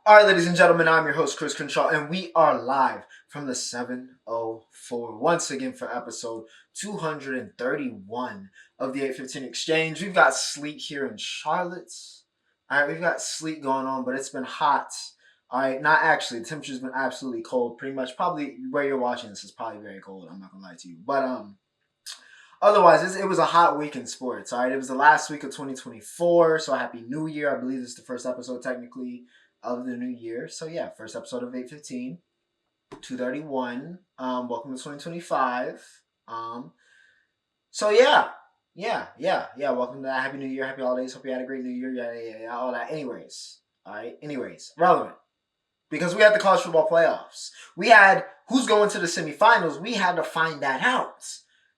All right, ladies and gentlemen, I'm your host, Chris Crenshaw, and we are live from the 704 once again for episode 231 of the 815 Exchange. We've got sleet here in Charlotte. All right, we've got sleet going on, but it's been hot. All right, not actually. The temperature's been absolutely cold. Pretty much, probably where you're watching this is probably very cold. I'm not gonna lie to you, but otherwise, it was a hot week in sports. All right, it was the last week of 2024. So happy New Year! I believe this is the first episode technically of the new year. So yeah, first episode of 815, 231. Welcome to 2025. So yeah. Welcome to that. Happy New Year, happy holidays. Hope you had a great New Year. Yeah, all that. Anyways, all right. Anyways, relevant because we had the college football playoffs. We had who's going to the semifinals. We had to find that out.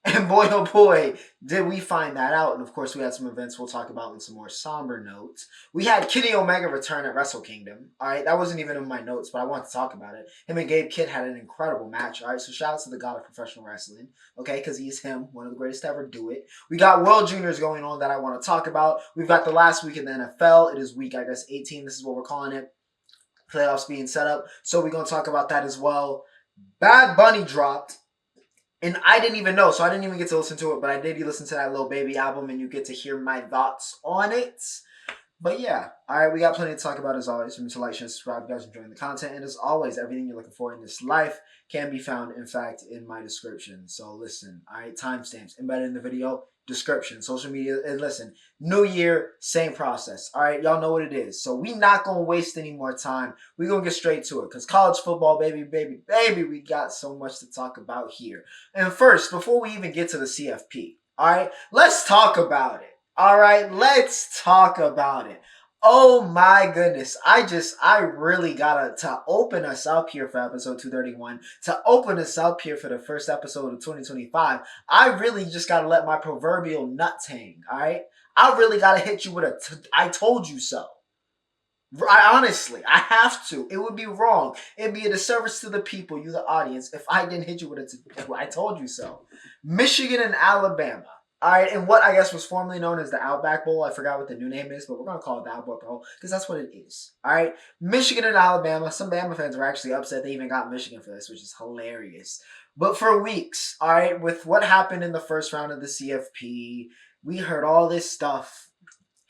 And boy, oh boy, did we find that out. And of course, we had some events we'll talk about in some more somber notes. We had Kenny Omega return at Wrestle Kingdom. All right, that wasn't even in my notes, but I wanted to talk about it. Him and Gabe Kidd had an incredible match. All right, so shout out to the god of professional wrestling, okay, because he's him, one of the greatest to ever do it. We got World Juniors going on that I want to talk about. We've got the last week in the NFL. It is week, 18. This is what we're calling it. Playoffs being set up. So we're going to talk about that as well. Bad Bunny dropped. And I didn't even know, so I didn't even get to listen to it, but I did listen to that Lil Baby album, and you get to hear my thoughts on it. But yeah, all right, we got plenty to talk about as always. Remember to like, share, subscribe if you guys are enjoying the content. And as always, everything you're looking for in this life can be found, in fact, in my description. So listen, all right, timestamps embedded in the video, description, social media, and listen, new year, same process. All right, y'all know what it is. So we not going to waste any more time. We're going to get straight to it because college football, baby, we got so much to talk about here. And first, before we even get to the CFP, all right, let's talk about it. All right, let's talk about it. Oh my goodness. I really gotta to open us up here for episode 231, to open us up here for the first episode of 2025. I really just gotta let my proverbial nuts hang, all right? I really gotta hit you with I told you so. Honestly, I have to. It would be wrong. It'd be a disservice to the people, you the audience, if I didn't hit you with I told you so. Michigan and Alabama. All right, and what I guess was formerly known as the Outback Bowl. I forgot what the new name is, but we're going to call it the Outback Bowl because that's what it is. All right, Michigan and Alabama. Some Bama fans were actually upset they even got Michigan for this, which is hilarious. But for weeks, all right, with what happened in the first round of the CFP, we heard all this stuff,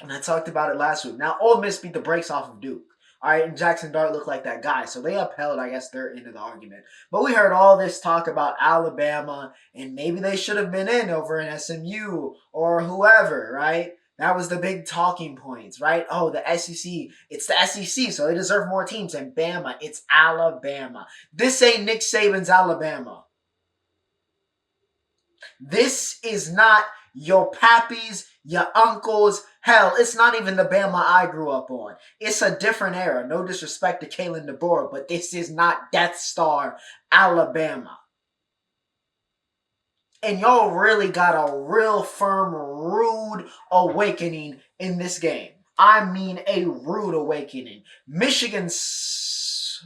and I talked about it last week. Now, Ole Miss beat the brakes off of Duke. All right, and Jackson Dart looked like that guy. So they upheld, I guess, their end of the argument. But we heard all this talk about Alabama, and maybe they should have been in over in SMU or whoever, right? That was the big talking points, right? Oh, the SEC. It's the SEC, so they deserve more teams. And Bama, it's Alabama. This ain't Nick Saban's Alabama. This is not your pappies, your uncles. Hell, it's not even the Bama I grew up on. It's a different era. No disrespect to Kalen DeBoer, but this is not Death Star, Alabama. And y'all really got a real firm, rude awakening in this game. I mean a rude awakening. Michigan smokes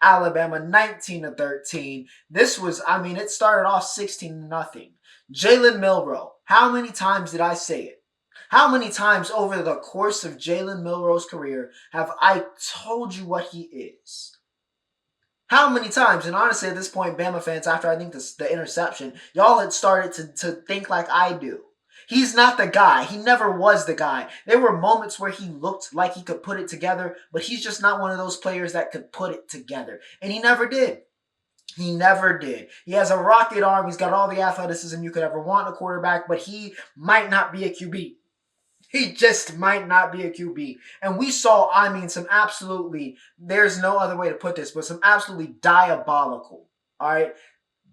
Alabama 19-13. This was, it started off 16-0. Jalen Milroe. How many times did I say it? How many times over the course of Jalen Milroe's career have I told you what he is? How many times? And honestly, at this point, Bama fans, after I think the interception, y'all had started to think like I do. He's not the guy. He never was the guy. There were moments where he looked like he could put it together, but he's just not one of those players that could put it together. And he never did. He never did. He has a rocket arm. He's got all the athleticism you could ever want in a quarterback, but he might not be a QB. He just might not be a QB. And we saw, some absolutely, there's no other way to put this, but some absolutely diabolical, all right,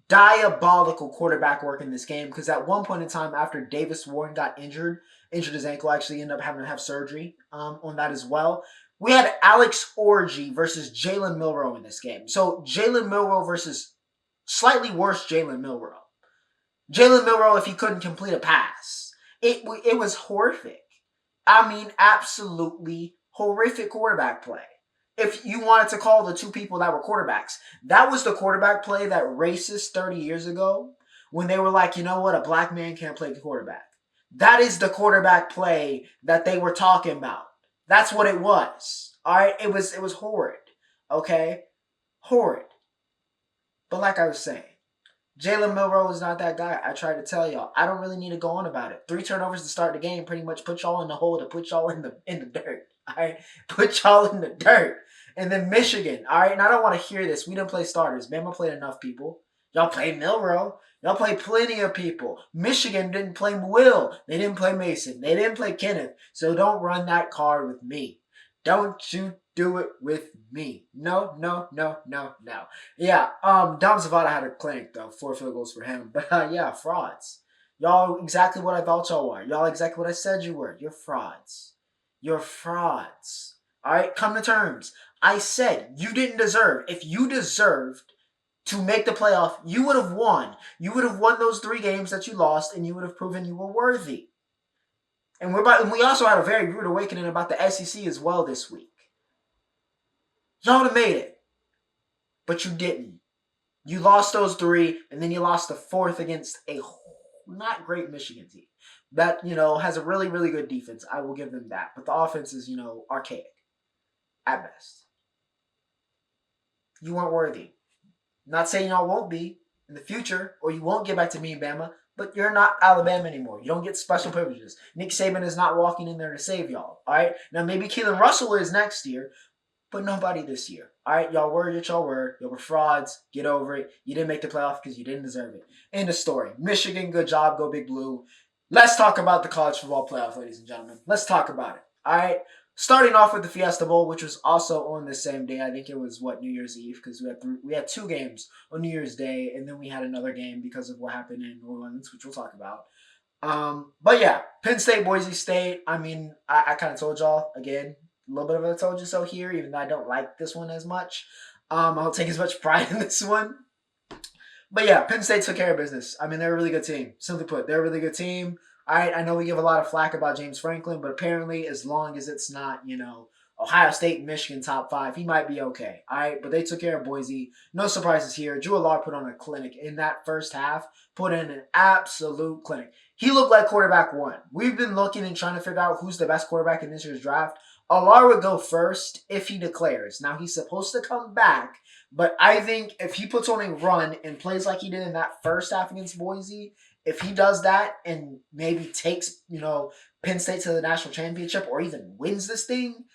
diabolical quarterback work in this game. Because at one point in time, after Davis Warren got injured his ankle, actually ended up having to have surgery on that as well. We had Alex Orji versus Jalen Milroe in this game. So Jalen Milroe versus slightly worse Jalen Milroe. Jalen Milroe, if he couldn't complete a pass. It was horrific. Absolutely horrific quarterback play. If you wanted to call the two people that were quarterbacks, that was the quarterback play that racists 30 years ago, when they were like, you know what, a black man can't play the quarterback. That is the quarterback play that they were talking about. That's what it was. All right, it was horrid. Okay, horrid. But like I was saying, Jalen Milroe is not that guy. I tried to tell y'all. I don't really need to go on about it. 3 turnovers to start the game pretty much put y'all in the hole to put y'all in the dirt. All right, put y'all in the dirt. And then Michigan. All right, and I don't want to hear this. We didn't play starters. Bama played enough people. Y'all played Milroe. Y'all played plenty of people. Michigan didn't play Will. They didn't play Mason. They didn't play Kenneth. So don't run that card with me. Don't you do it with me. No, no, no, no, no. Yeah, Dom Zavada had a clinic though, 4 field goals for him. But yeah, frauds. Y'all exactly what I thought y'all were. Y'all exactly what I said you were. You're frauds. You're frauds. Alright, come to terms. I said you didn't deserve. If you deserved to make the playoff, you would have won. You would have won those 3 games that you lost, and you would have proven you were worthy. And we also had a very rude awakening about the SEC as well this week. Y'all would have made it. But you didn't. You lost those 3, and then you lost the 4th against a not great Michigan team that, has a really, really good defense. I will give them that. But the offense is, archaic at best. You weren't worthy. Not saying y'all won't be in the future, or you won't get back to me and Bama, but you're not Alabama anymore. You don't get special privileges. Nick Saban is not walking in there to save y'all. All right? Now, maybe Keelan Russell is next year, but nobody this year. All right? Y'all were what y'all were. Y'all were frauds. Get over it. You didn't make the playoff because you didn't deserve it. End of story. Michigan, good job. Go Big Blue. Let's talk about the college football playoff, ladies and gentlemen. Let's talk about it. All right? Starting off with the Fiesta Bowl, which was also on the same day. I think it was, New Year's Eve, because we had 2 games on New Year's Day, and then we had another game because of what happened in New Orleans, which we'll talk about. But yeah, Penn State, Boise State. I mean, I kind of told y'all, again, a little bit of a told you so here, even though I don't like this one as much. I don't take as much pride in this one. But yeah, Penn State took care of business. I mean, they're a really good team. Simply put, they're a really good team. I know we give a lot of flack about James Franklin, but apparently as long as it's not, Ohio State and Michigan top 5, he might be okay. All right, but they took care of Boise. No surprises here. Drew Allard put on a clinic in that first half, put in an absolute clinic. He looked like quarterback 1. We've been looking and trying to figure out who's the best quarterback in this year's draft. Allard would go first if he declares. Now, he's supposed to come back, but I think if he puts on a run and plays like he did in that first half against Boise, if he does that and maybe takes, Penn State to the national championship or even wins this thing,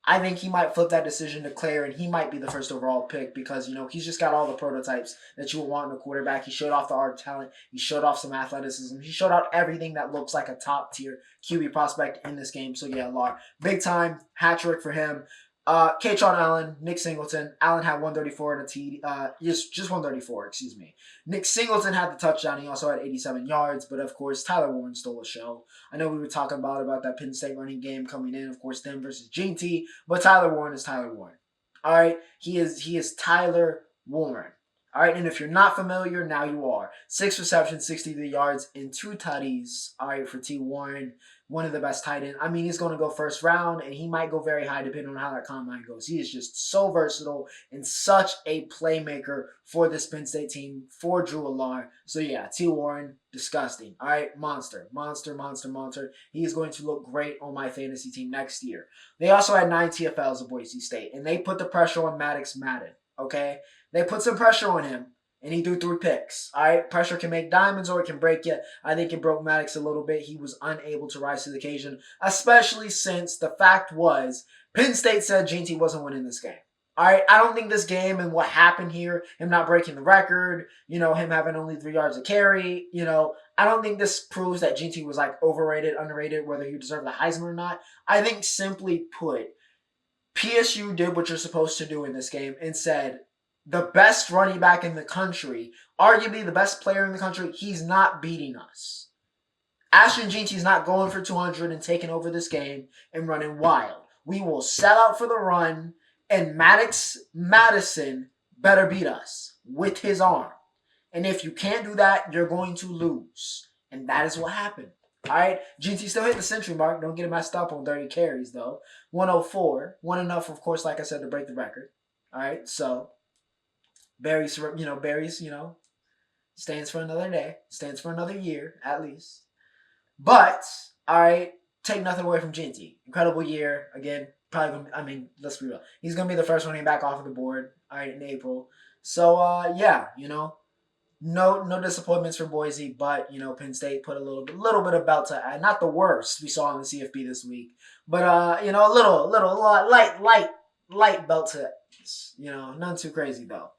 I think he might flip that decision to Claire, and he might be the first overall pick because, he's just got all the prototypes that you would want in a quarterback. He showed off the art talent. He showed off some athleticism. He showed out everything that looks like a top-tier QB prospect in this game. So, yeah, Lar, big time hat trick for him. Katron Allen, Nick Singleton. Allen had 134 and a TD. Just 134, excuse me. Nick Singleton had the touchdown. He also had 87 yards. But, of course, Tyler Warren stole the show. I know we were talking about that Penn State running game coming in. Of course, them versus GT. But Tyler Warren is Tyler Warren. All right? He is Tyler Warren. All right? And if you're not familiar, now you are. 6 receptions, 63 yards, and 2 tutties. All right, for T. Warren. One of the best tight ends. I mean, he's going to go first round, and he might go very high depending on how that combine goes. He is just so versatile and such a playmaker for this Penn State team, for Drew Allard. So, yeah, T. Warren, disgusting. All right, monster. He is going to look great on my fantasy team next year. They also had 9 TFLs at Boise State, and they put the pressure on Maddox Madden, okay? They put some pressure on him. And he threw 3 picks. All right, pressure can make diamonds or it can break you. I think it broke Maddox a little bit. He was unable to rise to the occasion, especially since the fact was Penn State said GT wasn't winning this game. All right, I don't think this game and what happened here, him not breaking the record, him having only 3 yards of carry, I don't think this proves that GT was like overrated, underrated, whether he deserved the Heisman or not. I think simply put, PSU did what you're supposed to do in this game and said, the best running back in the country, arguably the best player in the country, he's not beating us. Ashton Jeanty's not going for 200 and taking over this game and running wild. We will sell out for the run, and Maddox Madison better beat us with his arm. And if you can't do that, you're going to lose. And that is what happened. All right, GT still hit the century mark. Don't get it messed up on 30 carries, though. 104. One enough, of course, like I said, to break the record. All right, so Barry's, stands for another day, stands for another year, at least. But, all right, take nothing away from GT. Incredible year. Again, probably gonna, I mean, let's be real. He's gonna be the first running back off of the board, all right, in April. So yeah, no disappointments for Boise, but Penn State put a little bit of belt to add. Not the worst we saw in the CFP this week, but a little light belt to, none too crazy though.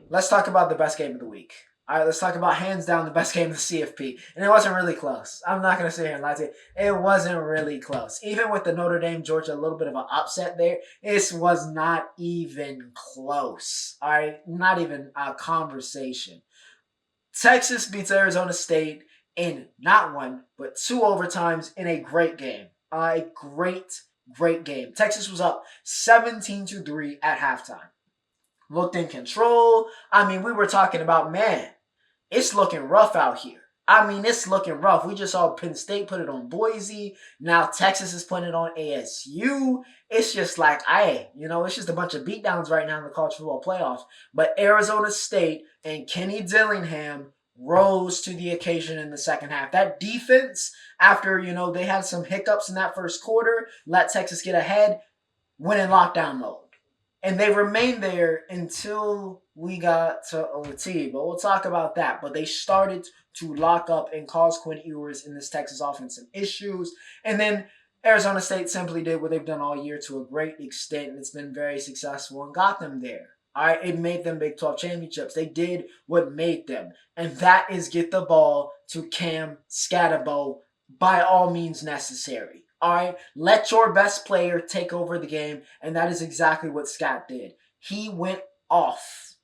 Let's talk about the best game of the week. All right, let's talk about hands down the best game of the CFP, and it wasn't really close. I'm not gonna sit here and lie to you. It wasn't really close. Even with the Notre Dame Georgia, a little bit of an upset there. This was not even close. All right, not even a conversation. Texas beats Arizona State in not one, but two overtimes in a great game. A great game. Texas was up 17-3 at halftime. Looked in control. I mean, we were talking about, man, it's looking rough out here. I mean, it's looking rough. We just saw Penn State put it on Boise. Now Texas is putting it on ASU. It's just like, it's just a bunch of beatdowns right now in the college football playoffs. But Arizona State and Kenny Dillingham rose to the occasion in the second half. That defense, after, they had some hiccups in that first quarter, let Texas get ahead, went in lockdown mode. And they remained there until we got to OT. But we'll talk about that. But they started to lock up and cause Quinn Ewers in this Texas offense some issues. And then Arizona State simply did what they've done all year to a great extent. And it's been very successful and got them there. All right, it made them Big 12 championships. They did what made them. And that is get the ball to Cam Scatterbo by all means necessary. All right, let your best player take over the game, and that is exactly what Scott did. He went off.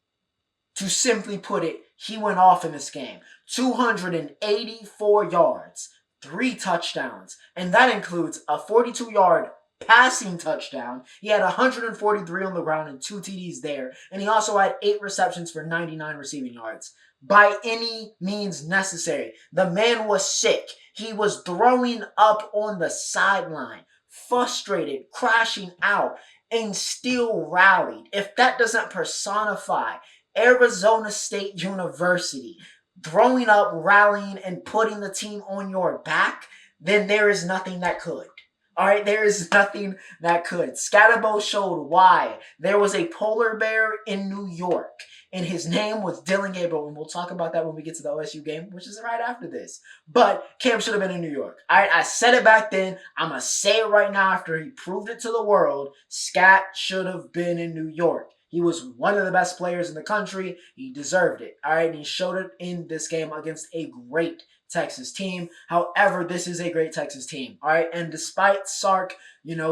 To simply put it, he went off in this game. 284 yards, 3 touchdowns, and that includes a 42-yard passing touchdown. He had 143 on the ground and 2 TDs there, and he also had 8 receptions for 99 receiving yards. By any means necessary. The man was sick. He was throwing up on the sideline, frustrated, crashing out, and still rallied. If that doesn't personify Arizona State University, throwing up, rallying, and putting the team on your back, then there is nothing that could. All right, there is nothing that could. Scatterbo showed why. There was a polar bear in New York, and his name was Dylan Gabriel, and we'll talk about that when we get to the OSU game, which is right after this. But Cam should have been in New York. All right, I said it back then. I'm going to say it right now after he proved it to the world. Scat should have been in New York. He was one of the best players in the country. He deserved it. All right, and he showed it in this game against a great Texas team. However, this is a great Texas team. All right, and despite Sark,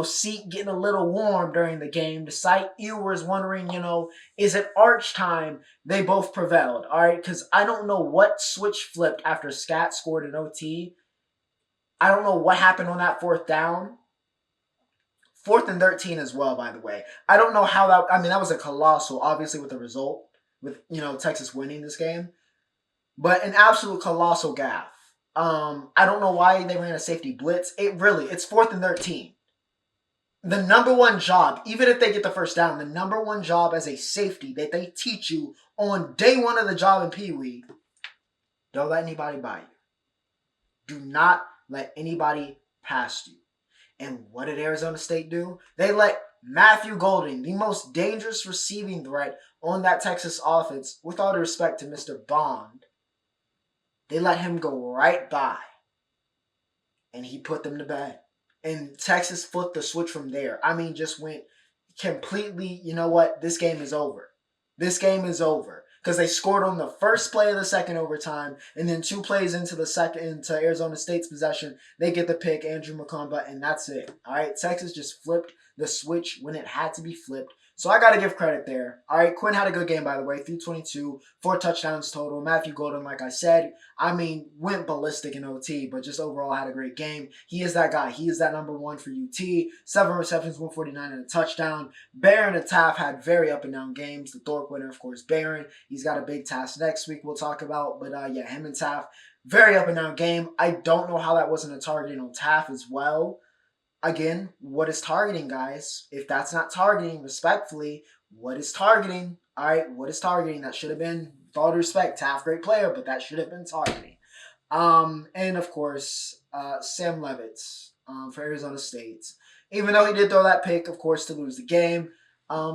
seat getting a little warm during the game, despite Ewers wondering, is it arch time? They both prevailed. All right, because I don't know what switch flipped after Scat scored an OT. I don't know what happened on that 4th down. 4th and 13 as well, by the way. I don't know how that. I mean, that was a colossal, obviously, with the result, with Texas winning this game. But an absolute colossal gaffe. I don't know why they ran a safety blitz. It's 4th and 13. The number one job, even if they get the first down, the number one job as a safety that they teach you on day 1 of the job in Pee Wee, don't let anybody by you. Do not let anybody past you. And what did Arizona State do? They let Matthew Golden, the most dangerous receiving threat on that Texas offense, with all due respect to Mr. Bond, they let him go right by. And he put them to bed. And Texas flipped the switch from there. I mean, just went completely, you know what? This game is over. This game is over. Because they scored on the first play of the second overtime. And then 2 plays into Arizona State's possession, they get the pick, Andrew Macomba, and that's it. All right, Texas just flipped the switch when it had to be flipped. So I got to give credit there. All right, Quinn had a good game, by the way. 322, 4 touchdowns total. Matthew Golden, like I said, went ballistic in OT, but just overall had a great game. He is that guy. He is that number 1 for UT. 7 receptions, 149, and a touchdown. Barron and Taft had very up and down games. The Thorpe winner, of course, Barron. He's got a big task next week we'll talk about. But him and Taft, very up and down game. I don't know how that wasn't a targeting on Taft as well. Again, what is targeting, guys? If that's not targeting, respectfully, what is targeting? All right, what is targeting? That should have been, with all due respect, Taft, great player, but that should have been targeting. And of course, Sam Levitz. for Arizona State. Even though he did throw that pick, of course, to lose the game.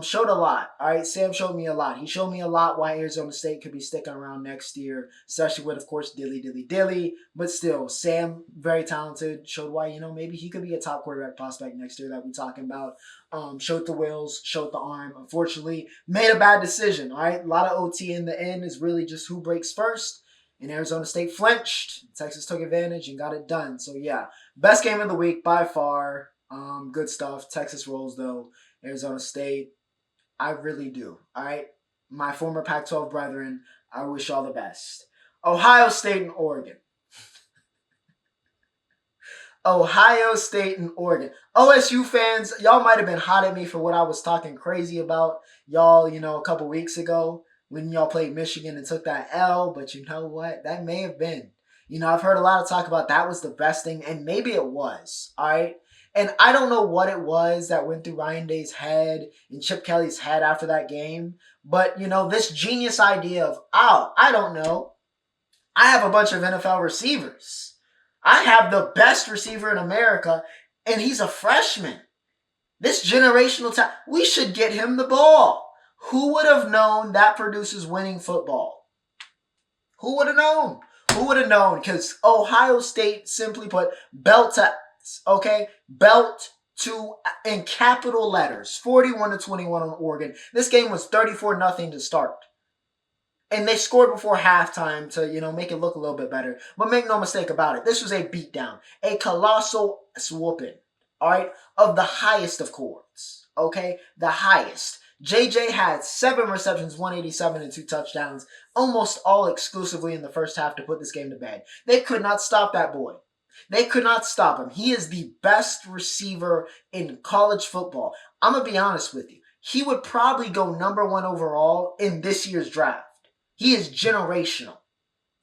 Showed a lot. All right, Sam showed me a lot. He showed me a lot why Arizona State could be sticking around next year, especially with, of course, Dilly. But still, Sam, very talented, showed why, maybe he could be a top quarterback prospect next year that we're talking about. Showed the wheels, showed the arm. Unfortunately, made a bad decision. All right, a lot of OT in the end is really just who breaks first. And Arizona State flinched. Texas took advantage and got it done. So yeah, best game of the week by far. Good stuff. Texas rolls though. Arizona State, I really do. All right, my former Pac-12 brethren, I wish all the best. Ohio State and Oregon. Ohio State and Oregon. OSU fans, y'all might have been hot at me for what I was talking crazy about y'all, a couple weeks ago when y'all played Michigan and took that L. But you know what? That may have been. I've heard a lot of talk about that was the best thing, and maybe it was. All right. And I don't know what it was that went through Ryan Day's head and Chip Kelly's head after that game. But, this genius idea of, I don't know. I have a bunch of NFL receivers. I have the best receiver in America, and he's a freshman. This generational talent, we should get him the ball. Who would have known that produces winning football? Who would have known? Who would have known? Because Ohio State, simply put, belt to, okay? Belt to, in capital letters, 41-21 on Oregon. This game was 34-0 to start. And they scored before halftime to, make it look a little bit better. But make no mistake about it. This was a beatdown. A colossal whooping. All right? Of the highest of chords. Okay? The highest. JJ had 7 receptions, 187, and 2 touchdowns. Almost all exclusively in the first half to put this game to bed. They could not stop that boy. They could not stop him. He is the best receiver in college football. I'm going to be honest with you. He would probably go number 1 overall in this year's draft. He is generational.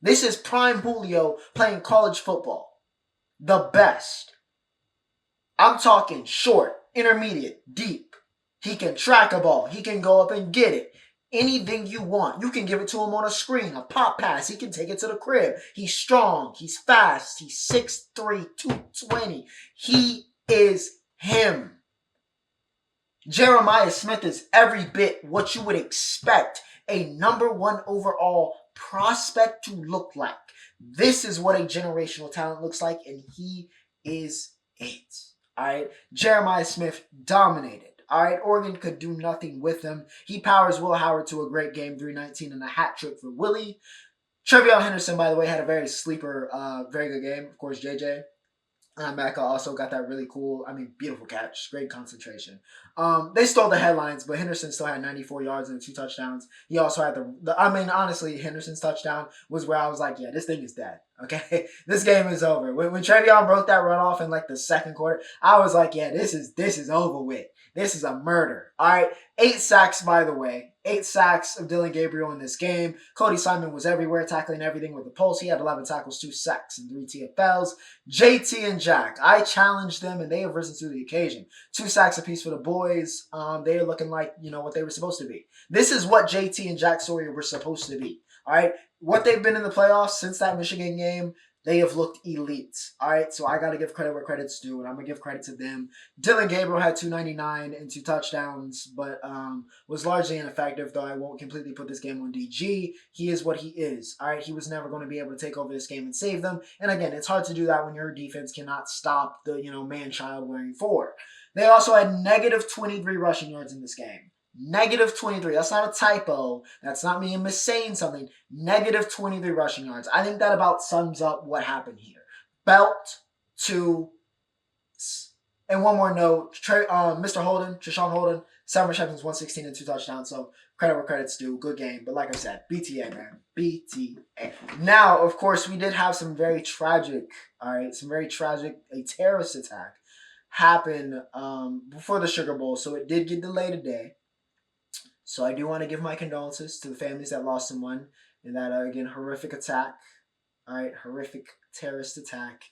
This is prime Julio playing college football. The best. I'm talking short, intermediate, deep. He can track a ball. He can go up and get it. Anything you want. You can give it to him on a screen, a pop pass. He can take it to the crib. He's strong. He's fast. He's 6'3", 220. He is him. Jeremiah Smith is every bit what you would expect a number 1 overall prospect to look like. This is what a generational talent looks like, and he is it. All right. Jeremiah Smith dominated. All right. Oregon could do nothing with him. He powers Will Howard to a great game, 319 and a hat trick for Willie. Trevion Henderson, by the way, had a very sleeper, very good game. Of course, JJ. Mecca also got that really cool, beautiful catch. Great concentration. They stole the headlines, but Henderson still had 94 yards and 2 touchdowns. He also had honestly, Henderson's touchdown was where I was like, yeah, this thing is dead. Okay? This game is over. When Trevion broke that run off in the second quarter, I was like, yeah, this is over with. This is a murder. All right? 8 sacks, by the way. 8 sacks of Dylan Gabriel in this game. Cody Simon was everywhere, tackling everything with the pulse. He had 11 tackles, 2 sacks, and 3 TFLs. JT and Jack, I challenged them, and they have risen to the occasion. 2 sacks apiece for the boys. They are looking like, what they were supposed to be. This is what JT and Jack Sawyer were supposed to be. All right? What they've been in the playoffs since that Michigan game, they have looked elite. All right, so I got to give credit where credit's due, and I'm going to give credit to them. Dylan Gabriel had 299 and 2 touchdowns, but was largely ineffective, though I won't completely put this game on DG. He is what he is. All right, he was never going to be able to take over this game and save them. And again, it's hard to do that when your defense cannot stop the, man-child wearing 4. They also had negative 23 rushing yards in this game. Negative 23. That's not a typo. That's not me missaying something. Negative 23 rushing yards. I think that about sums up what happened here. Belt to... And one more note. Mr. Holden, Treshawn Holden, 7 receptions, 116 and 2 touchdowns. So credit where credit's due. Good game. But like I said, BTA, man. BTA. Now, of course, we did have some very tragic, a terrorist attack happen before the Sugar Bowl. So it did get delayed a day. So I do want to give my condolences to the families that lost someone in that, again, horrific attack. All right, horrific terrorist attack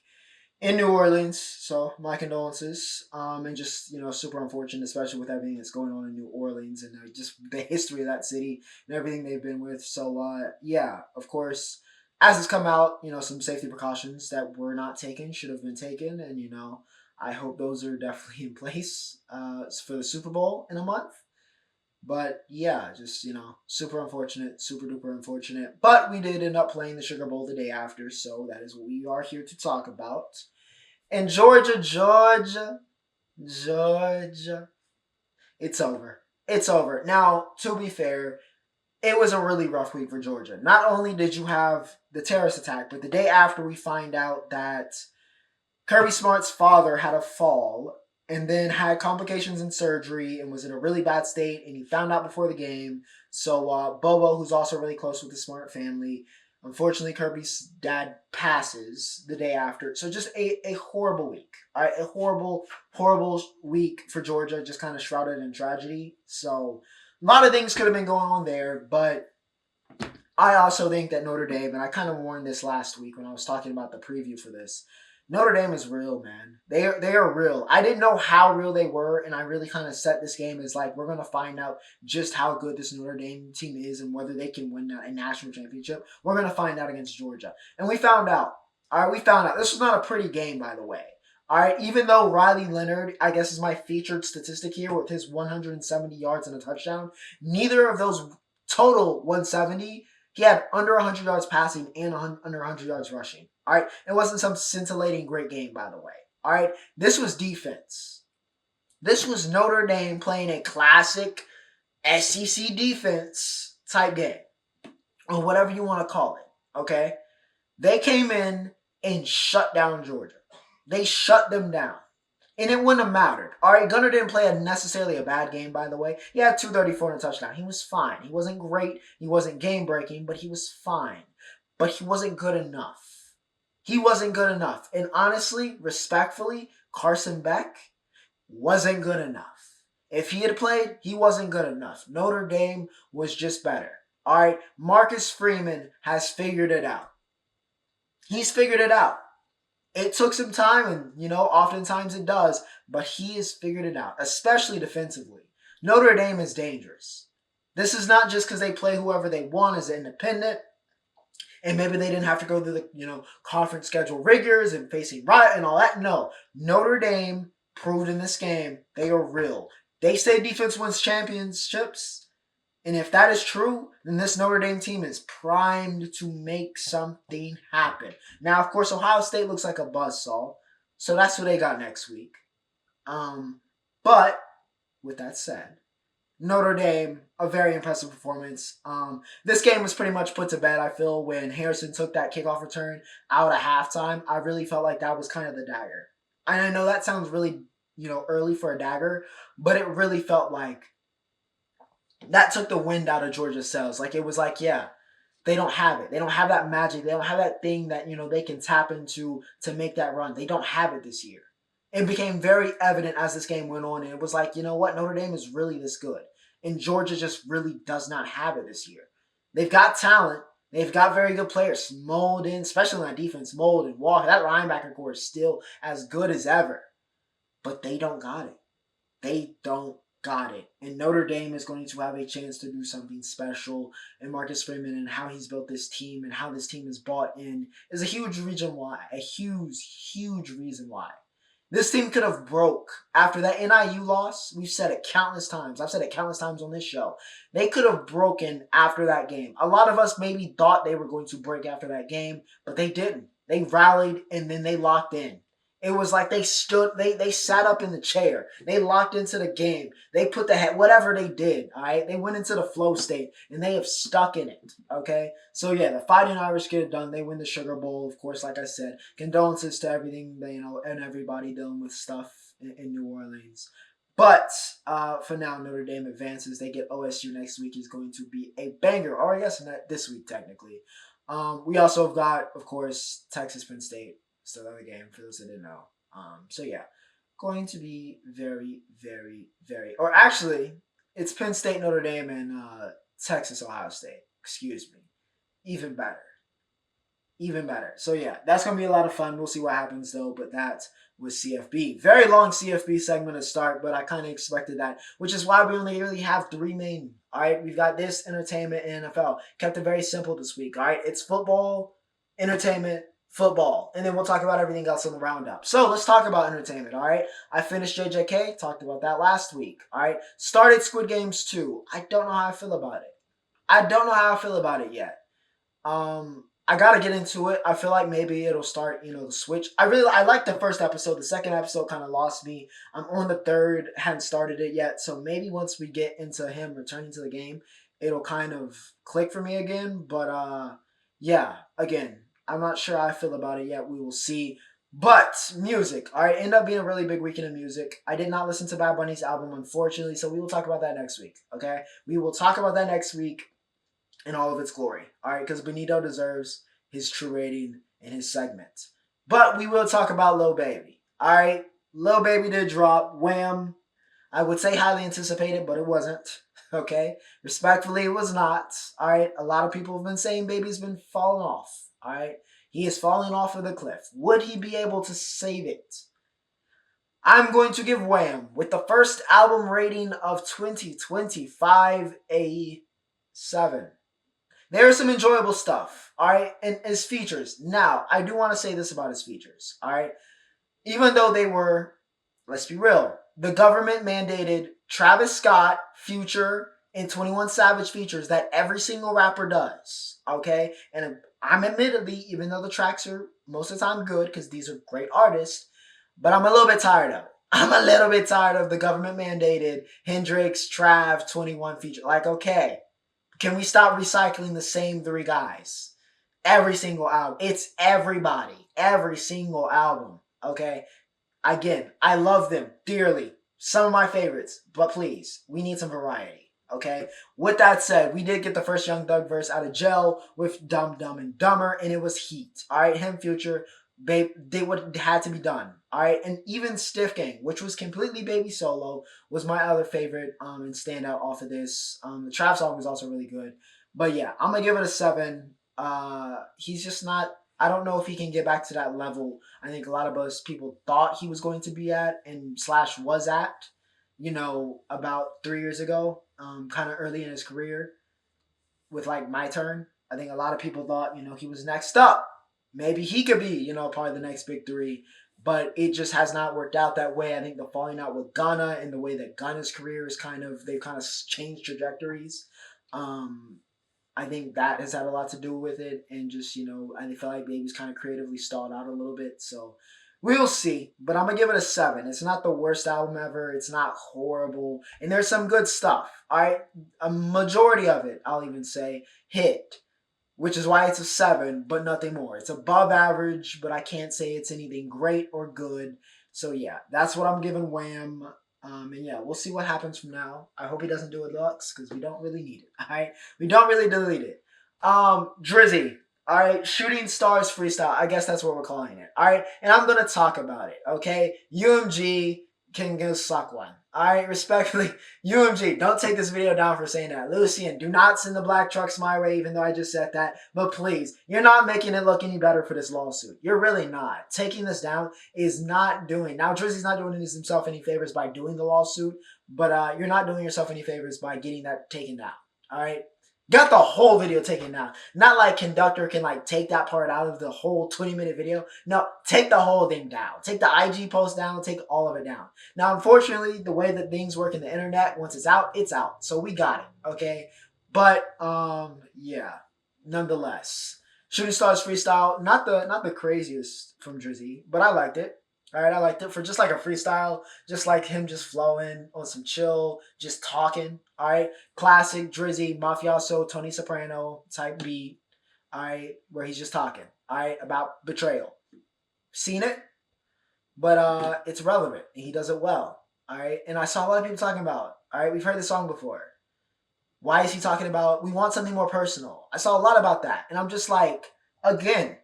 in New Orleans. So my condolences. And just, super unfortunate, especially with everything that's going on in New Orleans and just the history of that city and everything they've been with. So, yeah, of course, as it's come out, some safety precautions that were not taken should have been taken. And, I hope those are definitely in place for the Super Bowl in a month. But yeah, just, super unfortunate, super duper unfortunate. But we did end up playing the Sugar Bowl the day after, so that is what we are here to talk about. And Georgia, it's over. It's over. Now, to be fair, it was a really rough week for Georgia. Not only did you have the terrorist attack, but the day after we find out that Kirby Smart's father had a fall and then had complications in surgery and was in a really bad state, and he found out before the game. So Bobo, who's also really close with the Smart family, unfortunately Kirby's dad passes the day after. So just a horrible week. All right, a horrible week for Georgia, just kind of shrouded in tragedy. So a lot of things could have been going on there, but I also think that Notre Dame, and I kind of warned this last week when I was talking about the preview for this, Notre Dame is real, man. They are real. I didn't know how real they were, and I really kind of set this game as like, we're going to find out just how good this Notre Dame team is and whether they can win a national championship. We're going to find out against Georgia. And we found out. All right, we found out. This was not a pretty game, by the way. All right, even though Riley Leonard, I guess, is my featured statistic here with his 170 yards and a touchdown, neither of those total 170, he had under 100 yards passing and under 100 yards rushing. All right. It wasn't some scintillating great game, by the way. All right. This was defense. This was Notre Dame playing a classic SEC defense type game, or whatever you want to call it. Okay. They came in and shut down Georgia. They shut them down. And it wouldn't have mattered. All right, Gunnar didn't play necessarily a bad game, by the way. He had 234 and a touchdown. He was fine. He wasn't great. He wasn't game-breaking, but he was fine. But he wasn't good enough. He wasn't good enough. And honestly, respectfully, Carson Beck wasn't good enough. If he had played, he wasn't good enough. Notre Dame was just better. All right, Marcus Freeman has figured it out. He's figured it out. It took some time, and, oftentimes it does, but he has figured it out, especially defensively. Notre Dame is dangerous. This is not just because they play whoever they want as an independent, and maybe they didn't have to go through the, conference schedule rigors and facing riot and all that. No. Notre Dame proved in this game they are real. They say defense wins championships, and if that is true, then this Notre Dame team is primed to make something happen. Now, of course, Ohio State looks like a buzzsaw, so that's what they got next week. But with that said, Notre Dame, a very impressive performance. This game was pretty much put to bed, I feel, when Harrison took that kickoff return out at halftime. I really felt like that was kind of the dagger. And I know that sounds really, early for a dagger, but it really felt like that took the wind out of Georgia's sails. Like, it was like, yeah, they don't have it. They don't have that magic. They don't have that thing that, they can tap into to make that run. They don't have it this year. It became very evident as this game went on, and it was like, you know what? Notre Dame is really this good. And Georgia just really does not have it this year. They've got talent. They've got very good players. Molden, especially on defense, Molden, Walker. That linebacker core is still as good as ever. But they don't got it. They don't got it. And Notre Dame is going to have a chance to do something special. And Marcus Freeman and how he's built this team and how this team is bought in is a huge reason why. A huge reason why. This team could have broke after that NIU loss. We've said it countless times. I've said it countless times on this show. They could have broken after that game. A lot of us maybe thought they were going to break after that game, but they didn't. They rallied and then they locked in. It was like they sat up in the chair. They locked into the game. They put the head, whatever they did, all right? They went into the flow state, and they have stuck in it, okay? So, yeah, the Fighting Irish get it done. They win the Sugar Bowl, of course, like I said. Condolences to everything, and everybody dealing with stuff in New Orleans. But for now, Notre Dame advances. They get OSU next week. Is going to be a banger, or I guess not this week, technically. We also have got, of course, Texas Penn State. Still in the game, for those that didn't know. So yeah, going to be very, or actually, it's Penn State, Notre Dame, and Texas, Ohio State. Excuse me. Even better. So yeah, that's going to be a lot of fun. We'll see what happens though, but that was CFB. Very long CFB segment to start, but I kind of expected that, which is why we only really have three main. All right, we've got this, entertainment, and NFL. Kept it very simple this week. All right, it's football, entertainment, football, and then we'll talk about everything else on the roundup. So let's talk about entertainment, all right? I finished JJK, talked about that last week, all right? Started Squid Games 2. I don't know how I feel about it. I don't know how I feel about it yet. I gotta get into it. I feel like maybe it'll start, the switch. I like the first episode. The second episode kind of lost me. I'm on the third, hadn't started it yet. So maybe once we get into him returning to the game, it'll kind of click for me again. But yeah, again, I'm not sure how I feel about it yet. We will see. But music, all right, ended up being a really big weekend of music. I did not listen to Bad Bunny's album, unfortunately, so we will talk about that next week. Okay, we will talk about that next week in all of its glory. All right, because Benito deserves his true rating in his segment. But we will talk about Lil Baby. All right, Lil Baby did drop. Wham. I would say highly anticipated, but it wasn't. Okay, respectfully, it was not. All right, a lot of people have been saying Baby's been falling off. All right, he is falling off of the cliff. Would he be able to save it? I'm going to give Wham, with the first album rating of 2025, a 7. There's some enjoyable stuff, all right, and his features. Now, I do want to say this about his features, all right? Even though they were, let's be real, the government mandated Travis Scott, Future, and 21 Savage features that every single rapper does, okay? And I'm admittedly, even though the tracks are most of the time good, because these are great artists, but I'm a little bit tired of it. I'm a little bit tired of the government mandated Hendrix, Trav, 21 feature. Like, okay, can we stop recycling the same 3 guys? Every single album. It's everybody. Every single album. Okay? Again, I love them dearly. Some of my favorites. But please, we need some variety. Okay? With that said, we did get the first Young Thug verse out of jail with Dumb Dumb and Dumber, and it was heat. Alright? Him, Future, Babe, they would had to be done. Alright? And even Stiff Gang, which was completely Baby solo, was my other favorite and standout off of this. The Trap song was also really good. But yeah, I'm gonna give it a 7. He's just not, I don't know if he can get back to that level I think a lot of us people thought he was going to be at and slash was at, about 3 years ago, kind of early in his career with like My Turn. I think a lot of people thought, he was next up. Maybe he could be, part of the next big 3. But it just has not worked out that way. I think the falling out with Gunna and the way that Gunna's career is they've kind of changed trajectories. I think that has had a lot to do with it. And just, I feel like Baby's kind of creatively stalled out a little bit. So we'll see. But I'm going to give it a 7. It's not the worst album ever. It's not horrible. And there's some good stuff. All right. A majority of it, I'll even say, hit. Which is why it's a 7, but nothing more. It's above average, but I can't say it's anything great or good. So yeah, that's what I'm giving Wham. And yeah, we'll see what happens from now. I hope he doesn't do it Lux, because we don't really need it. Alright? We don't really delete it. Drizzy. Alright, Shooting Stars Freestyle. I guess that's what we're calling it. Alright? And I'm gonna talk about it. Okay? UMG can go suck one. Alright, respectfully, UMG, don't take this video down for saying that. Lucian, do not send the black trucks my way, even though I just said that. But please, you're not making it look any better for this lawsuit. You're really not. Taking this down is not doing. Now, Drizzy's not doing himself any favors by doing the lawsuit, but you're not doing yourself any favors by getting that taken down. Alright? Got the whole video taken down. Not like Conductor can take that part out of the whole 20-minute video. No, take the whole thing down. Take the IG post down. Take all of it down. Now, unfortunately, the way that things work in the internet, once it's out, it's out. So we got it, okay? But yeah, nonetheless, Shooting Stars Freestyle, not the craziest from Drizzy, but I liked it. All right, I liked it for just like a freestyle, just like him just flowing on some chill, just talking. All right, classic Drizzy, mafioso, Tony Soprano type beat. All right, where he's just talking. All right, about betrayal. Seen it, but it's relevant and he does it well. All right, and I saw a lot of people talking about. All right, we've heard this song before. Why is he talking about? We want something more personal. I saw a lot about that, and I'm just like, again.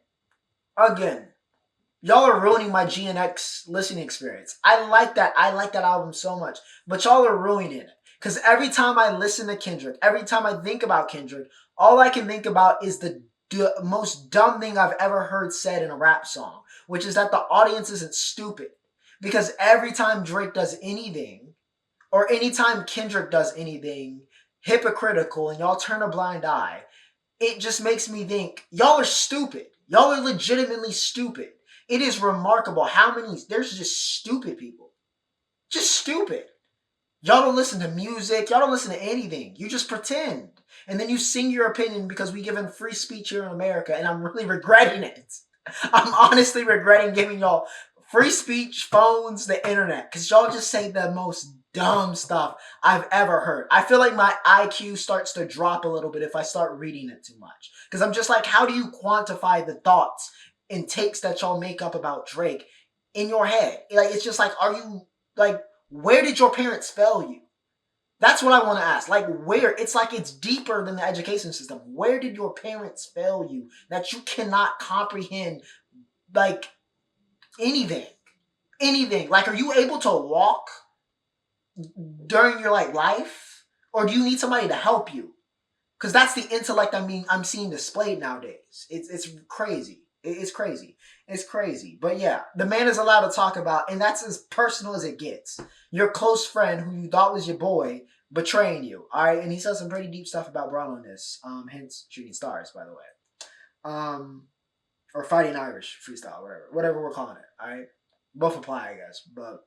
Y'all are ruining my GNX listening experience. I like that. I like that album so much. But y'all are ruining it. Because every time I listen to Kendrick, every time I think about Kendrick, all I can think about is the most dumb thing I've ever heard said in a rap song, which is that the audience isn't stupid. Because every time Drake does anything, or anytime Kendrick does anything hypocritical and y'all turn a blind eye, it just makes me think, y'all are stupid. Y'all are legitimately stupid. It is remarkable how many, there's just stupid people. Just stupid. Y'all don't listen to music. Y'all don't listen to anything. You just pretend. And then you sing your opinion because we give them free speech here in America, and I'm really regretting it. I'm honestly regretting giving y'all free speech, phones, the internet, because y'all just say the most dumb stuff I've ever heard. I feel like my IQ starts to drop a little bit if I start reading it too much. Because I'm just like, how do you quantify the thoughts and takes that y'all make up about Drake in your head? Like, it's just like, are you, like, where did your parents fail you? That's what I want to ask. Like, where? It's like it's deeper than the education system. Where did your parents fail you that you cannot comprehend, like, anything? Anything. Like, are you able to walk during your, like, life? Or do you need somebody to help you? Because that's the intellect I'm seeing displayed nowadays. It's crazy. It's crazy. It's crazy. But yeah, the man is allowed to talk about, and that's as personal as it gets. Your close friend who you thought was your boy betraying you. All right, and he says some pretty deep stuff about Braun on this. Hence shooting stars, by the way. Or fighting Irish freestyle, whatever we're calling it. All right, both apply, I guess. But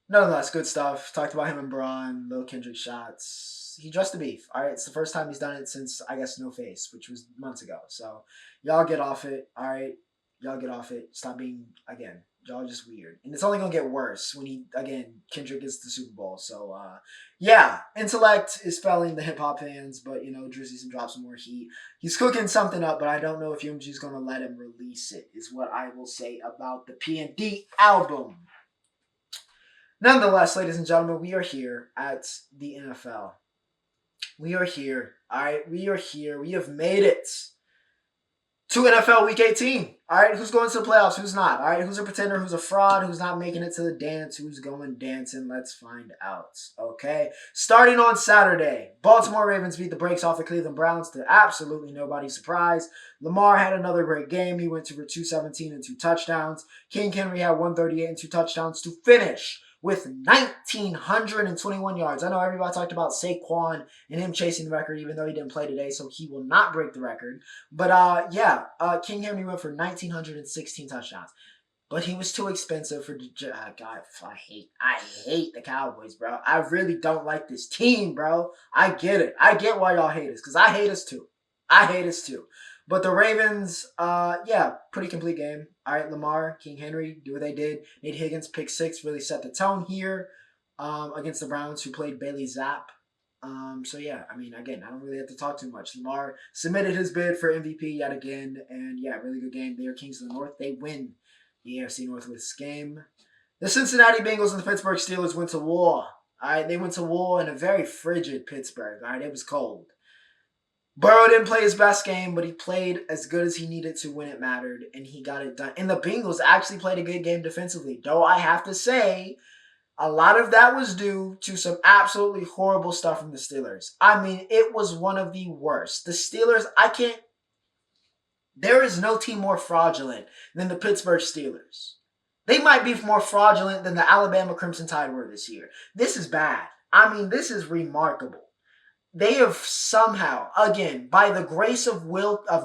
nonetheless, good stuff. Talked about him and Braun, Lil Kendrick shots. He dressed the beef. All right, it's the first time he's done it since, I guess, No Face, which was months ago. So y'all get off it. All right, y'all get off it. Stop being, again, y'all just weird. And it's only gonna get worse when Kendrick gets the Super Bowl. So yeah, intellect is failing the hip hop fans, but Drizzy's gonna drop some more heat. He's cooking something up, but I don't know if UMG's gonna let him release it. Is what I will say about the P&D album. Nonetheless, ladies and gentlemen, we are here at the NFL. We are here. All right, we are here. We have made it to NFL Week 18. All right, who's going to the playoffs? Who's not? All right, who's a pretender? Who's a fraud? Who's not making it to the dance? Who's going dancing? Let's find out. Okay, starting on Saturday, Baltimore Ravens beat the brakes off the Cleveland Browns to absolutely nobody's surprise. Lamar had another great game. He went for 217 and 2 touchdowns. King Henry had 138 and 2 touchdowns to finish with 1,921 yards. I know everybody talked about Saquon and him chasing the record, even though he didn't play today, so he will not break the record. But King Henry went for 1,916 touchdowns. But he was too expensive for God. I hate the Cowboys, bro. I really don't like this team, bro. I get it. I get why y'all hate us, because I hate us too. But the Ravens, pretty complete game. All right, Lamar, King Henry, do what they did. Nate Higgins, pick 6, really set the tone here against the Browns, who played Bailey Zapp. Again, I don't really have to talk too much. Lamar submitted his bid for MVP yet again, and really good game. They are Kings of the North. They win the AFC North with this game. The Cincinnati Bengals and the Pittsburgh Steelers went to war. All right, they went to war in a very frigid Pittsburgh. All right, it was cold. Burrow didn't play his best game, but he played as good as he needed to when it mattered, and he got it done. And the Bengals actually played a good game defensively, though I have to say, a lot of that was due to some absolutely horrible stuff from the Steelers. I mean, it was one of the worst. The Steelers, there is no team more fraudulent than the Pittsburgh Steelers. They might be more fraudulent than the Alabama Crimson Tide were this year. This is bad. I mean, this is remarkable. They have somehow, again, by the grace of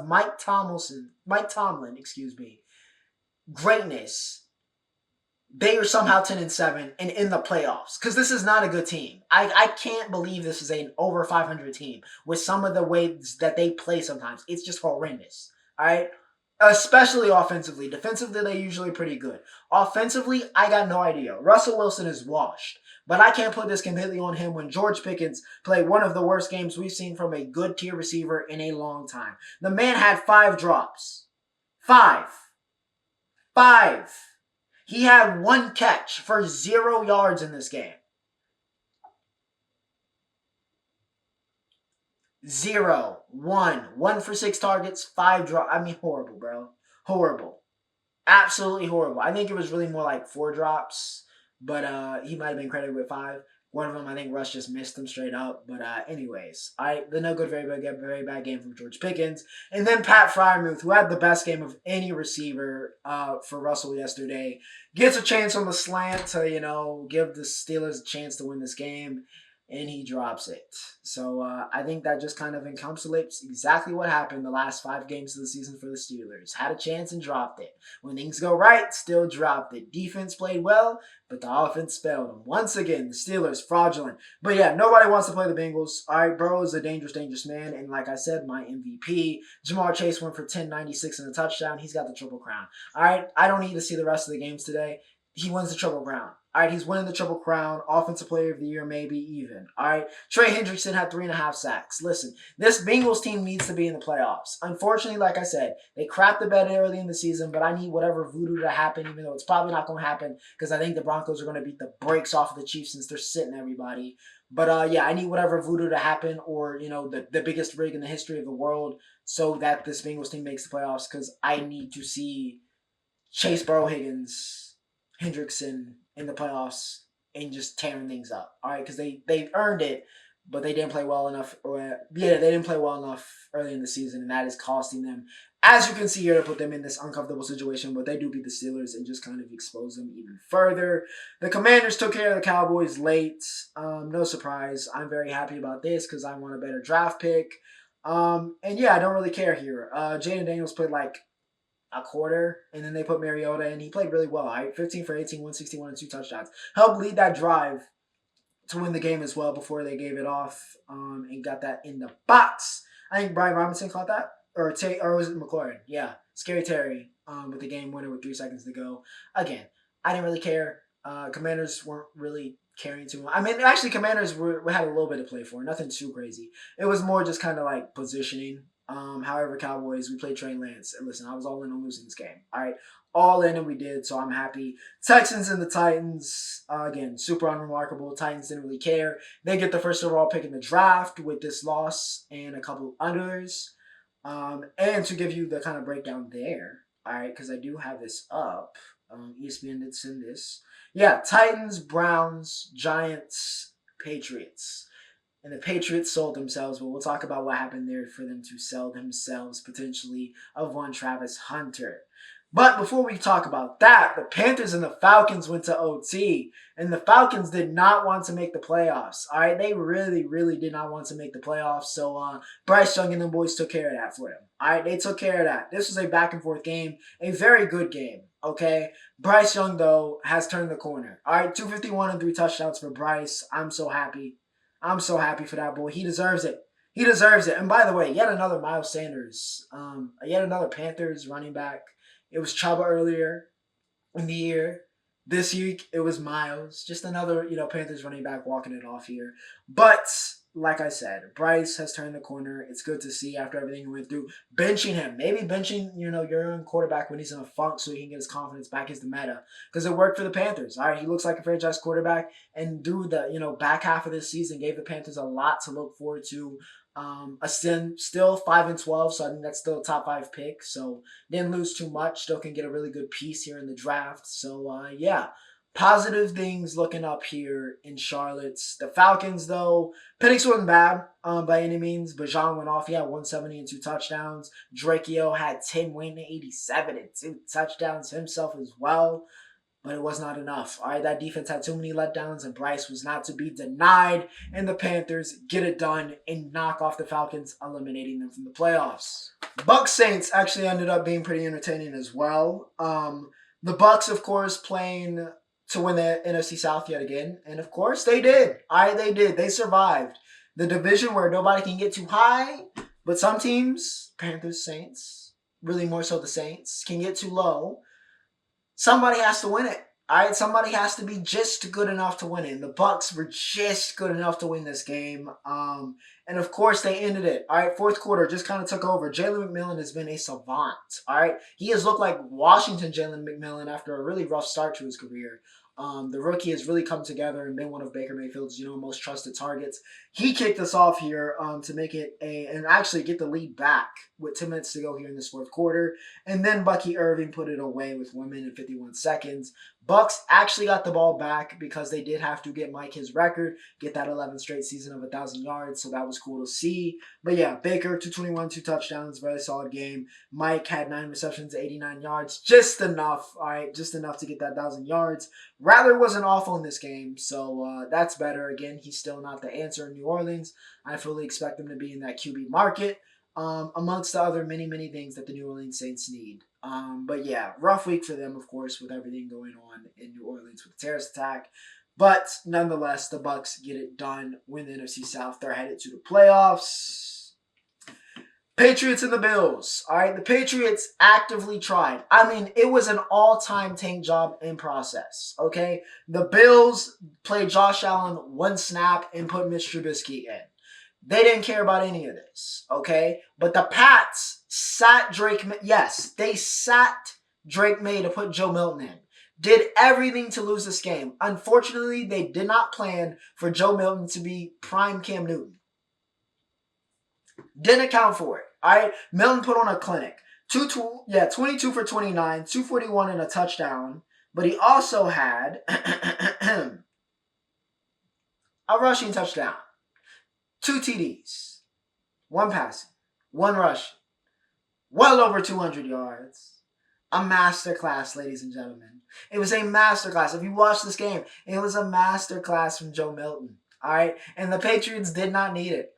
Mike Tomlin, greatness, they are somehow 10-7 and in the playoffs. Because this is not a good team. I can't believe this is an over 500 team with some of the ways that they play sometimes. It's just horrendous. All right? Especially offensively. Defensively, they're usually pretty good. Offensively, I got no idea. Russell Wilson is washed. But I can't put this completely on him when George Pickens played one of the worst games we've seen from a good tier receiver in a long time. The man had 5 drops. 5. He had 1 catch for 0 yards in this game. 0. 1. 1 for 6 targets, 5 drops. I mean, horrible, bro. Horrible. Absolutely horrible. I think it was really more like 4 drops. But he might have been credited with 5. One of them, I think Russ just missed him straight up. But anyways, the no good, very bad game from George Pickens. And then Pat Freiermuth, who had the best game of any receiver for Russell yesterday, gets a chance on the slant to, give the Steelers a chance to win this game. and he drops it. So I think that just kind of encapsulates exactly what happened the last 5 games of the season for the Steelers. Had a chance and dropped it. When things go right, still dropped it. Defense played well, but the offense failed them. Once again, the Steelers, fraudulent. But yeah, nobody wants to play the Bengals. All right, Burrow is a dangerous, dangerous man. And like I said, my MVP, Jamar Chase went for 1096 and a touchdown. He's got the Triple Crown. All right, I don't need to see the rest of the games today. He wins the Triple Crown. All right, he's winning the Triple Crown, Offensive Player of the Year, maybe even. All right, Trey Hendrickson had 3.5 sacks. Listen, this Bengals team needs to be in the playoffs. Unfortunately, like I said, they crapped the bed early in the season, but I need whatever voodoo to happen, even though it's probably not going to happen because I think the Broncos are going to beat the brakes off of the Chiefs since they're sitting everybody. But yeah, I need whatever voodoo to happen or, the biggest rig in the history of the world so that this Bengals team makes the playoffs because I need to see Chase Burrow Higgins, Hendrickson in the playoffs and just tearing things up. All right, because they earned it, but they didn't play well enough. They didn't play well enough early in the season, and that is costing them. As you can see here, to put them in this uncomfortable situation, but they do beat the Steelers and just kind of expose them even further. The Commanders took care of the Cowboys late. No surprise. I'm very happy about this because I want a better draft pick. And yeah, I don't really care here. Jaden Daniels played like a quarter, and then they put Mariota in. He played really well. Right? 15 for 18, 161, and 2 touchdowns. Helped lead that drive to win the game as well before they gave it off and got that in the box. I think Brian Robinson caught that. Or was it McLaurin? Yeah. Scary Terry with the game winner with 3 seconds to go. Again, I didn't really care. Commanders weren't really caring too much. I mean, actually, Commanders had a little bit to play for. Nothing too crazy. It was more just kind of like positioning. However, Cowboys, we played Trey Lance. And listen, I was all in on losing this game. All right. All in, and we did, so I'm happy. Texans and the Titans, again, super unremarkable. Titans didn't really care. They get the first overall pick in the draft with this loss and a couple others. And to give you the kind of breakdown there, all right, because I do have this up. ESPN did send this. Yeah, Titans, Browns, Giants, Patriots. And the Patriots sold themselves, but we'll talk about what happened there for them to sell themselves, potentially, of one Travis Hunter. But before we talk about that, the Panthers and the Falcons went to OT, and the Falcons did not want to make the playoffs. All right, they really, really did not want to make the playoffs. So Bryce Young and the boys took care of that for them. All right, they took care of that. This was a back and forth game, a very good game. Okay, Bryce Young though has turned the corner. All right, 251 and 3 touchdowns for Bryce. I'm so happy. I'm so happy for that boy. He deserves it. He deserves it. And by the way, yet another Miles Sanders, yet another Panthers running back. It was Chuba earlier in the year. This week, it was Miles. Just another, Panthers running back walking it off here. But, like I said, Bryce has turned the corner. It's good to see after everything he went through. Benching him. Maybe benching, your own quarterback when he's in a funk so he can get his confidence back is the meta. Because it worked for the Panthers. All right, he looks like a franchise quarterback. And through the, back half of this season, gave the Panthers a lot to look forward to. Still 5-12, so I think that's still a top 5 pick. So didn't lose too much. Still can get a really good piece here in the draft. So yeah, positive things looking up here in Charlotte. The Falcons though, Penix wasn't bad by any means. Bajan went off. He had 170 and 2 touchdowns. Drakeo had 10 win 87 and 2 touchdowns himself as well. But it was not enough. All right, that defense had too many letdowns, and Bryce was not to be denied. And the Panthers get it done and knock off the Falcons, eliminating them from the playoffs. Bucs Saints actually ended up being pretty entertaining as well. The Bucs, of course, playing to win the NFC South yet again, and of course they did. All right, they did. They survived the division where nobody can get too high, but some teams, Panthers, Saints, really more so the Saints, can get too low. Somebody has to win it. All right, somebody has to be just good enough to win it. And the Bucs were just good enough to win this game. And of course, they ended it. All right, fourth quarter just kind of took over. Jalen McMillan has been a savant. All right, he has looked like Washington Jalen McMillan after a really rough start to his career. The rookie has really come together and been one of Baker Mayfield's, most trusted targets. He kicked us off here to make it and actually get the lead back with 10 minutes to go here in this fourth quarter. And then Bucky Irving put it away with 1 minute and 51 seconds. Bucks actually got the ball back because they did have to get Mike his record, get that 11th straight season of 1,000 yards, so that was cool to see. But yeah, Baker, 221, 2 touchdowns, very solid game. Mike had 9 receptions, 89 yards, just enough, all right, just enough to get that 1,000 yards. Rattler wasn't awful in this game, so that's better. Again, he's still not the answer in New Orleans. I fully expect him to be in that QB market. Amongst the other many things that the New Orleans Saints need. But yeah, rough week for them, of course, with everything going on in New Orleans with the terrorist attack. But nonetheless, the Bucks get it done, win the NFC South. They're headed to the playoffs. Patriots and the Bills. All right, the Patriots actively tried. I mean, it was an all-time tank job in process, okay? The Bills played Josh Allen one snap and put Mitch Trubisky in. They didn't care about any of this, okay? But the Pats sat Drake. Yes, they sat Drake May to put Joe Milton in. Did everything to lose this game. Unfortunately, they did not plan for Joe Milton to be prime Cam Newton. Didn't account for it, all right? Milton put on a clinic. 22 for 29, 241 and a touchdown. But he also had a rushing touchdown. 2 TDs, 1 passing, 1 rushing, well over 200 yards. A masterclass, ladies and gentlemen. It was a masterclass. If you watch this game, it was a masterclass from Joe Milton. All right, and the Patriots did not need it.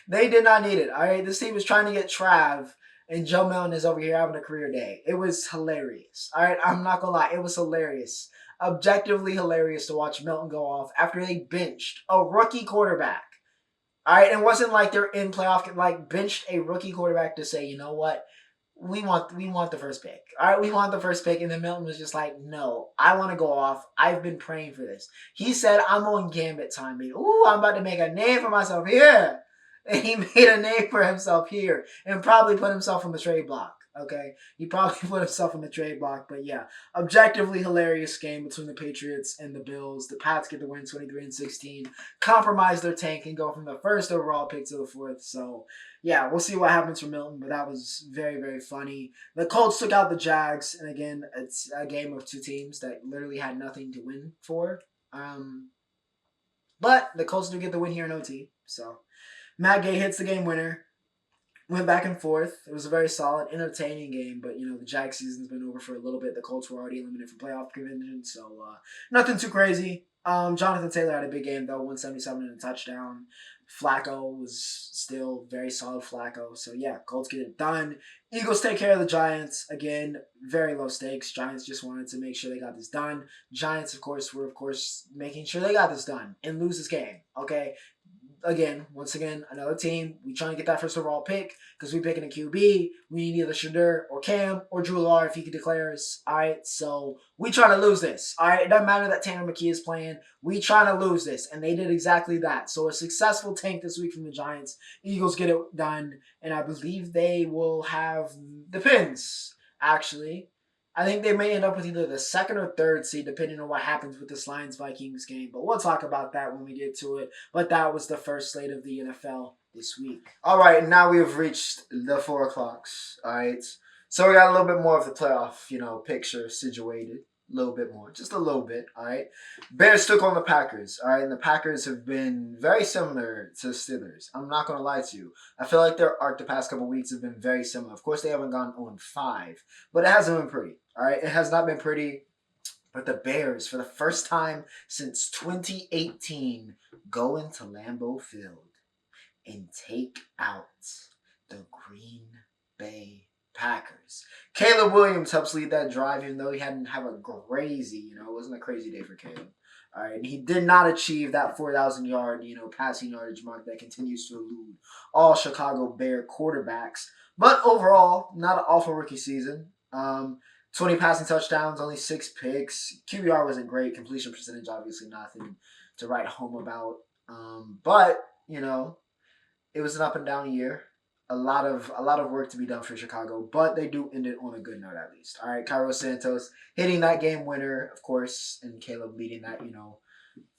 They did not need it. All right, this team was trying to get Trav, and Joe Milton is over here having a career day. It was hilarious. All right, I'm not gonna lie, it was hilarious. Objectively hilarious to watch Milton go off after they benched a rookie quarterback. All right, it wasn't like they're in playoff, like benched a rookie quarterback to say, you know what, we want the first pick. All right, we want the first pick, and then Milton was just like, no, I want to go off. I've been praying for this. He said, I'm on gambit time, baby. Ooh, I'm about to make a name for myself here. And he made a name for himself here and probably put himself on the trade block. Okay, he probably put himself on the trade block, but yeah, objectively hilarious game between the Patriots and the Bills. The Pats get the win 23-16, compromise their tank and go from the first overall pick to the 4th. So yeah, we'll see what happens for Milton, but that was very funny. The Colts took out the Jags, and again, it's a game of 2 teams that literally had nothing to win for. But the Colts do get the win here in OT. So Matt Gay hits the game winner. Went back and forth. It was a very solid, entertaining game, but, you know, the Jag season's been over for a little bit. The Colts were already eliminated from playoff contention, so nothing too crazy. Jonathan Taylor had a big game, though, 177 and a touchdown. Flacco was still very solid Flacco. So, yeah, Colts get it done. Eagles take care of the Giants. Again, very low stakes. Giants just wanted to make sure they got this done. Giants, of course, were, making sure they got this done and lose this game, okay? Once again, another team. We trying to get that first overall pick because we picking a QB. We need either Shadur or Cam or Drew Lar if he declares. All right, so we trying to lose this. All right, it doesn't matter that Tanner McKee is playing. We trying to lose this, and they did exactly that. So a successful tank this week from the Giants. Eagles get it done, and I believe they will have the pins. Actually, I think they may end up with either the 2nd or 3rd seed, depending on what happens with this Lions-Vikings game. But we'll talk about that when we get to it. But that was the first slate of the NFL this week. All right, now we have reached the 4 o'clocks. All right, so we got a little bit more of the playoff, picture situated. A little bit more, just a little bit. All right, Bears took on the Packers. All right, and the Packers have been very similar to the Steelers. I'm not gonna lie to you. I feel like their arc the past couple weeks have been very similar. Of course, they haven't gone on 5, but it hasn't been pretty. All right, it has not been pretty. But the Bears, for the first time since 2018, go into Lambeau Field and take out the Green Bay Packers. Caleb Williams helps lead that drive, even though he hadn't have a crazy, it wasn't a crazy day for Caleb. All right, and he did not achieve that 4,000-yard, passing yardage mark that continues to elude all Chicago Bear quarterbacks. But overall, not an awful rookie season. 20 passing touchdowns, only 6 picks. QBR wasn't great. Completion percentage, obviously nothing to write home about. But, it was an up and down year. A lot of work to be done for Chicago, but they do end it on a good note at least. All right, Cairo Santos hitting that game winner, of course, and Caleb leading that,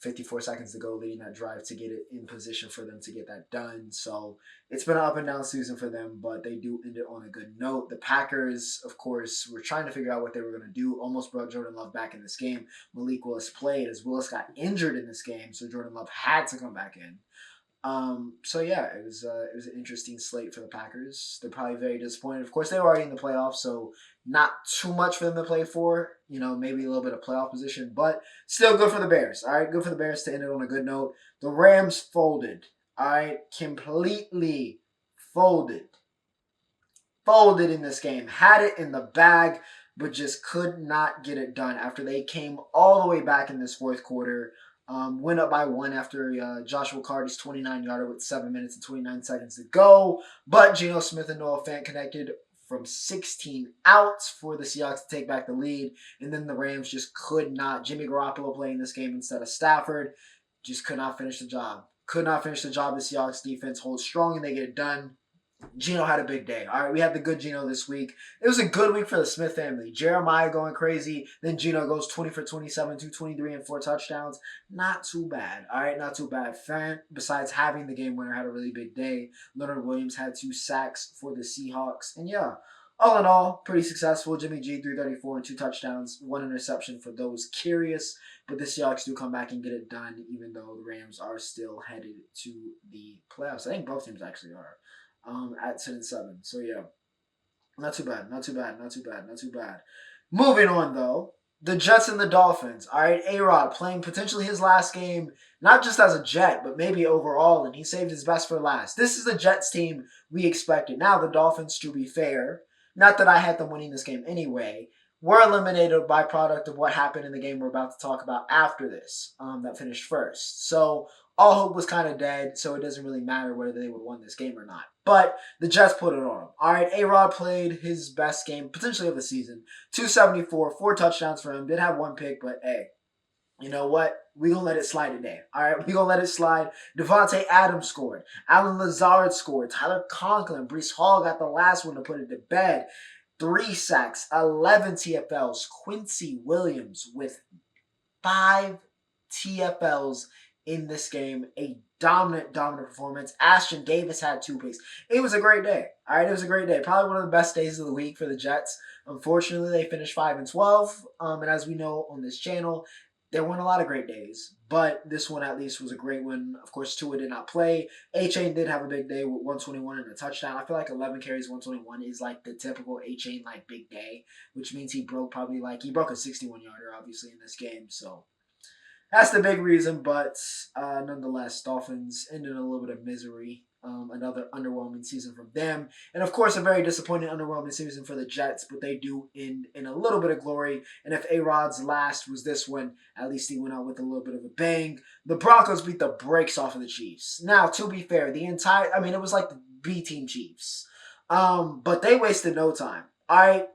54 seconds to go, leading that drive to get it in position for them to get that done. So it's been an up and down season for them, but they do end it on a good note. The Packers, of course, were trying to figure out what they were going to do. Almost brought Jordan Love back in this game. Malik Willis played as Willis got injured in this game, so Jordan Love had to come back in. So yeah, it was an interesting slate for the Packers. They're probably very disappointed. Of course, they were already in the playoffs, so not too much for them to play for. You know, maybe a little bit of playoff position, but still good for the Bears. All right, good for the Bears to end it on a good note. The Rams folded. All right, completely folded. Folded in this game. Had it in the bag, but just could not get it done after they came all the way back in this fourth quarter. Went up by one after Joshua Carter's 29-yarder with 7 minutes and 29 seconds to go. But Geno Smith and Noah Fant connected from 16 outs for the Seahawks to take back the lead. And then the Rams just could not. Jimmy Garoppolo playing this game instead of Stafford. Just could not finish the job. Could not finish the job. The Seahawks defense holds strong and they get it done. Geno had a big day. All right, we had the good Geno this week. It was a good week for the Smith family. Jeremiah going crazy. Then Geno goes 20 for 27, 223, and 4 touchdowns. Not too bad. All right, not too bad. Fant, besides having the game winner, had a really big day. Leonard Williams had 2 sacks for the Seahawks. And yeah, all in all, pretty successful. Jimmy G, 334 and 2 touchdowns, 1 interception for those curious. But the Seahawks do come back and get it done, even though the Rams are still headed to the playoffs. I think both teams actually are. At 10-7. So yeah, not too bad, not too bad, not too bad, not too bad. Moving on though, the Jets and the Dolphins. All right, A-Rod playing potentially his last game, not just as a Jet, but maybe overall, and he saved his best for last. This is the Jets team we expected. Now the Dolphins, to be fair, not that I had them winning this game anyway, were eliminated by product of what happened in the game we're about to talk about after this, that finished first. So all hope was kind of dead, so it doesn't really matter whether they would have won this game or not. But the Jets put it on them. All right, A-Rod played his best game, potentially of the season. 274, 4 touchdowns for him. Did have 1 pick, but hey, you know what? We gonna let it slide today. All right, we gonna let it slide. Devontae Adams scored. Alan Lazard scored. Tyler Conklin. Breece Hall got the last one to put it to bed. 3 sacks, 11 TFLs. Quincy Williams with 5 TFLs in this game. A dominant performance. Ashton Davis had 2 picks. It was a great day. All right, it was a great day. Probably one of the best days of the week for the Jets. Unfortunately, they finished 5-12. And as we know on this channel, there weren't a lot of great days, but this one at least was a great one. Of course, Tua did not play. A-Chain did have a big day with 121 and a touchdown. I feel like 11 carries, 121 is like the typical A-Chain like big day, which means he broke a 61-yarder obviously in this game. So that's the big reason, but nonetheless, Dolphins ended in a little bit of misery. Another underwhelming season from them. And of course, a very disappointing, underwhelming season for the Jets, but they do end in a little bit of glory. And if A-Rod's last was this one, at least he went out with a little bit of a bang. The Broncos beat the brakes off of the Chiefs. Now, to be fair, it was like the B-team Chiefs. But they wasted no time. All right,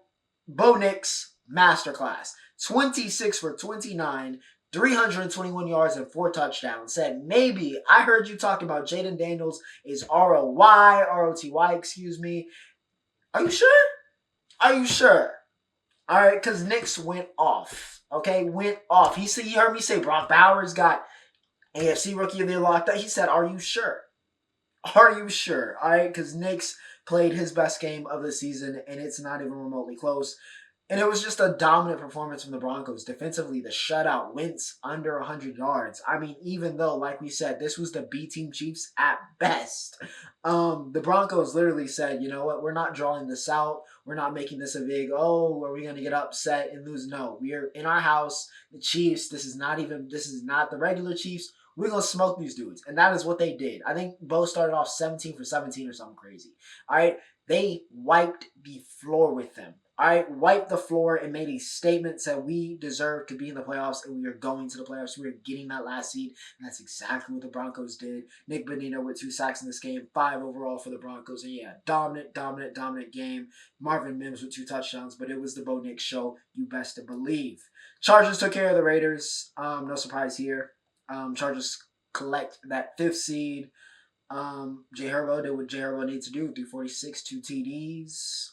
Bo Nix, masterclass. 26 for 29, 321 yards and 4 touchdowns. Said, maybe, I heard you talking about Jaden Daniels is R-O-T-Y, excuse me. Are you sure? Are you sure? All right, because Nix went off. Okay, went off. He heard me say Brock Bowers got AFC Rookie of the Year locked up. He said, are you sure? Are you sure? All right, because Nix played his best game of the season, and it's not even remotely close. And it was just a dominant performance from the Broncos. Defensively, the shutout went under 100 yards. I mean, even though, like we said, this was the B-team Chiefs at best. The Broncos literally said, you know what, we're not drawing this out. We're not making this a big, are we going to get upset and lose? No, we are in our house. The Chiefs, this is not the regular Chiefs. We're going to smoke these dudes. And that is what they did. I think Bo started off 17 for 17 or something crazy. All right, they wiped the floor with them. I wiped the floor and made a statement, said we deserve to be in the playoffs and we are going to the playoffs. We are getting that last seed, and that's exactly what the Broncos did. Nick Bonino with 2 sacks in this game, 5 overall for the Broncos. And yeah, dominant game. Marvin Mims with 2 touchdowns, but it was the Bo Nix show, you best to believe. Chargers took care of the Raiders. No surprise here. Chargers collect that 5th seed. Jay Herbo did what Jay Herbo needs to do, 346, 2 TDs.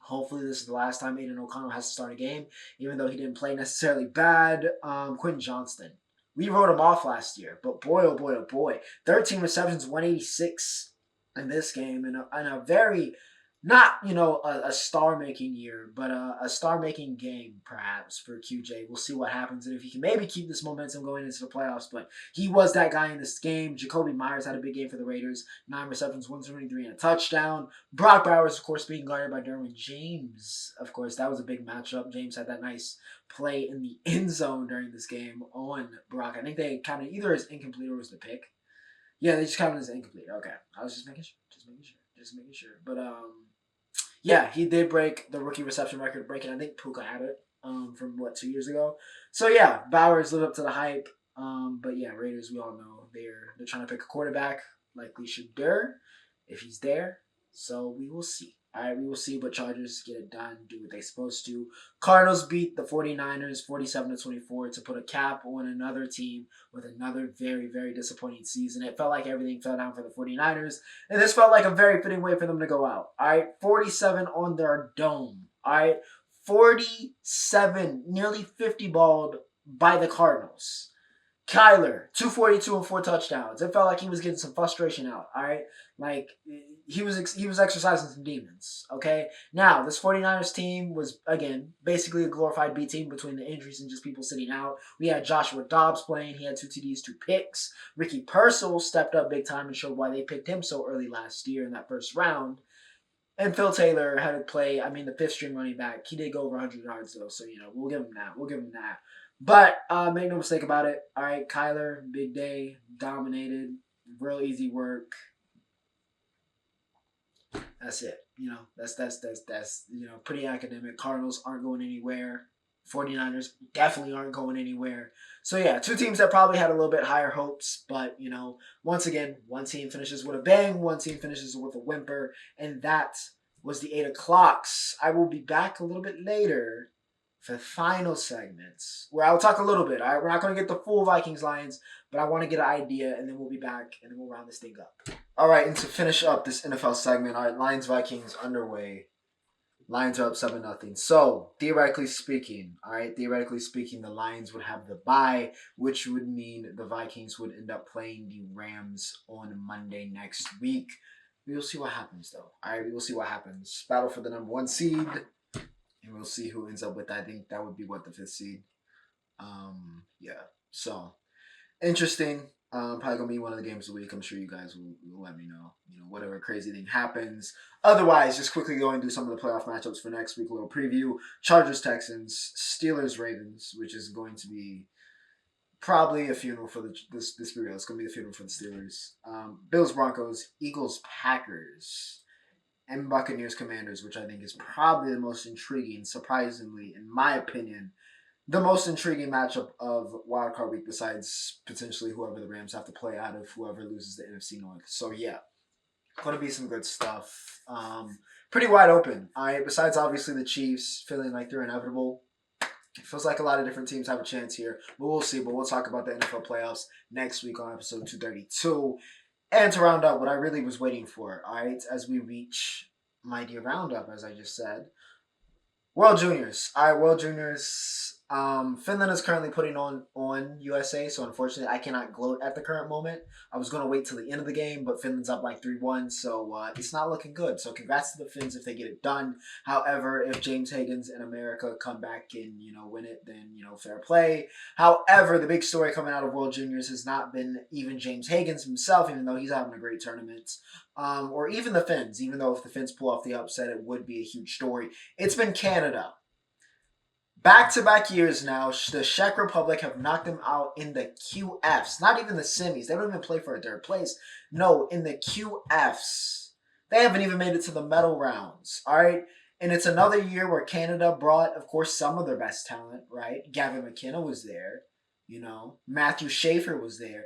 Hopefully this is the last time Aiden O'Connell has to start a game, even though he didn't play necessarily bad. Quentin Johnston. We wrote him off last year, but boy, oh boy, oh boy. 13 receptions, 186 in this game, and a very, not, a star-making year, but a star-making game, perhaps, for QJ. We'll see what happens, and if he can maybe keep this momentum going into the playoffs, but he was that guy in this game. Jacoby Myers had a big game for the Raiders, 9 receptions, 173, and a touchdown. Brock Bowers, of course, being guarded by Derwin James. Of course, that was a big matchup. James had that nice play in the end zone during this game on Brock. I think they counted either as incomplete or was the pick. Yeah, they just counted as incomplete. Okay, I was just making sure. But yeah, he did break the rookie reception record, breaking. I think Puka had it from 2 years ago. So yeah, Bowers lived up to the hype. But yeah, Raiders, we all know they're trying to pick a quarterback, likely Shadur, if he's there. So we will see. All right, we will see, but Chargers get it done, do what they're supposed to. Cardinals beat the 49ers 47-24 to put a cap on another team with another very, very disappointing season. It felt like everything fell down for the 49ers, and this felt like a very fitting way for them to go out. All right, 47 on their dome. All right, 47, nearly 50 balled by the Cardinals. Kyler, 242 and 4 touchdowns. It felt like he was getting some frustration out, all right? Like, he was exercising some demons, okay? Now, this 49ers team was, again, basically a glorified B team between the injuries and just people sitting out. We had Joshua Dobbs playing. He had 2 TDs, 2 picks. Ricky Purcell stepped up big time and showed why they picked him so early last year in that first round. And Phil Taylor had to play, the fifth-string running back. He did go over 100 yards, though, so, we'll give him that. But make no mistake about it. All right, Kyler, big day, dominated, real easy work. That's it. That's pretty academic. Cardinals aren't going anywhere. 49ers definitely aren't going anywhere. So yeah, 2 teams that probably had a little bit higher hopes, but once again, one team finishes with a bang, one team finishes with a whimper, and that was the 8 o'clocks. I will be back a little bit later for the final segments, where I'll talk a little bit. All right, we're not going to get the full Vikings-Lions, but I want to get an idea, and then we'll be back, and then we'll round this thing up. All right, and to finish up this NFL segment, all right, Lions-Vikings underway. Lions are up 7-0. So, theoretically speaking, the Lions would have the bye, which would mean the Vikings would end up playing the Rams on Monday next week. We will see what happens, though. All right, we will see what happens. Battle for the number 1 seed. And we'll see who ends up with that. I think that would be the 5th seed. Yeah. So interesting. Probably gonna be one of the games of the week. I'm sure you guys will let me know. Whatever crazy thing happens. Otherwise, just quickly going through some of the playoff matchups for next week. A little preview: Chargers, Texans, Steelers, Ravens, which is going to be probably a funeral for this be real. It's gonna be a funeral for the Steelers. Bills, Broncos, Eagles, Packers, and Buccaneers Commanders, which I think is probably the most intriguing, surprisingly, in my opinion, the most intriguing matchup of Wildcard Week, besides potentially whoever the Rams have to play out of, whoever loses the NFC North. So yeah, going to be some good stuff. Pretty wide open. All right, besides obviously the Chiefs feeling like they're inevitable. It feels like a lot of different teams have a chance here, but we'll see. But we'll talk about the NFL playoffs next week on episode 232. And to round up what I really was waiting for, all right, as we reach my dear roundup, as I just said, World Juniors. All right, World Juniors. Finland is currently putting on USA, so unfortunately I cannot gloat at the current moment. I was going to wait till the end of the game, but Finland's up like 3-1, so it's not looking good. So congrats to the Finns if they get it done. However, if James Higgins and America come back and, win it, then, fair play. However, the big story coming out of World Juniors has not been even James Higgins himself, even though he's having a great tournament. Or even the Finns, even though if the Finns pull off the upset, it would be a huge story. It's been Canada. Back-to-back years now, the Czech Republic have knocked them out in the QFs. Not even the semis. They don't even play for a third place. No, in the QFs. They haven't even made it to the medal rounds. All right? And it's another year where Canada brought, of course, some of their best talent, right? Gavin McKenna was there. Matthew Schaefer was there.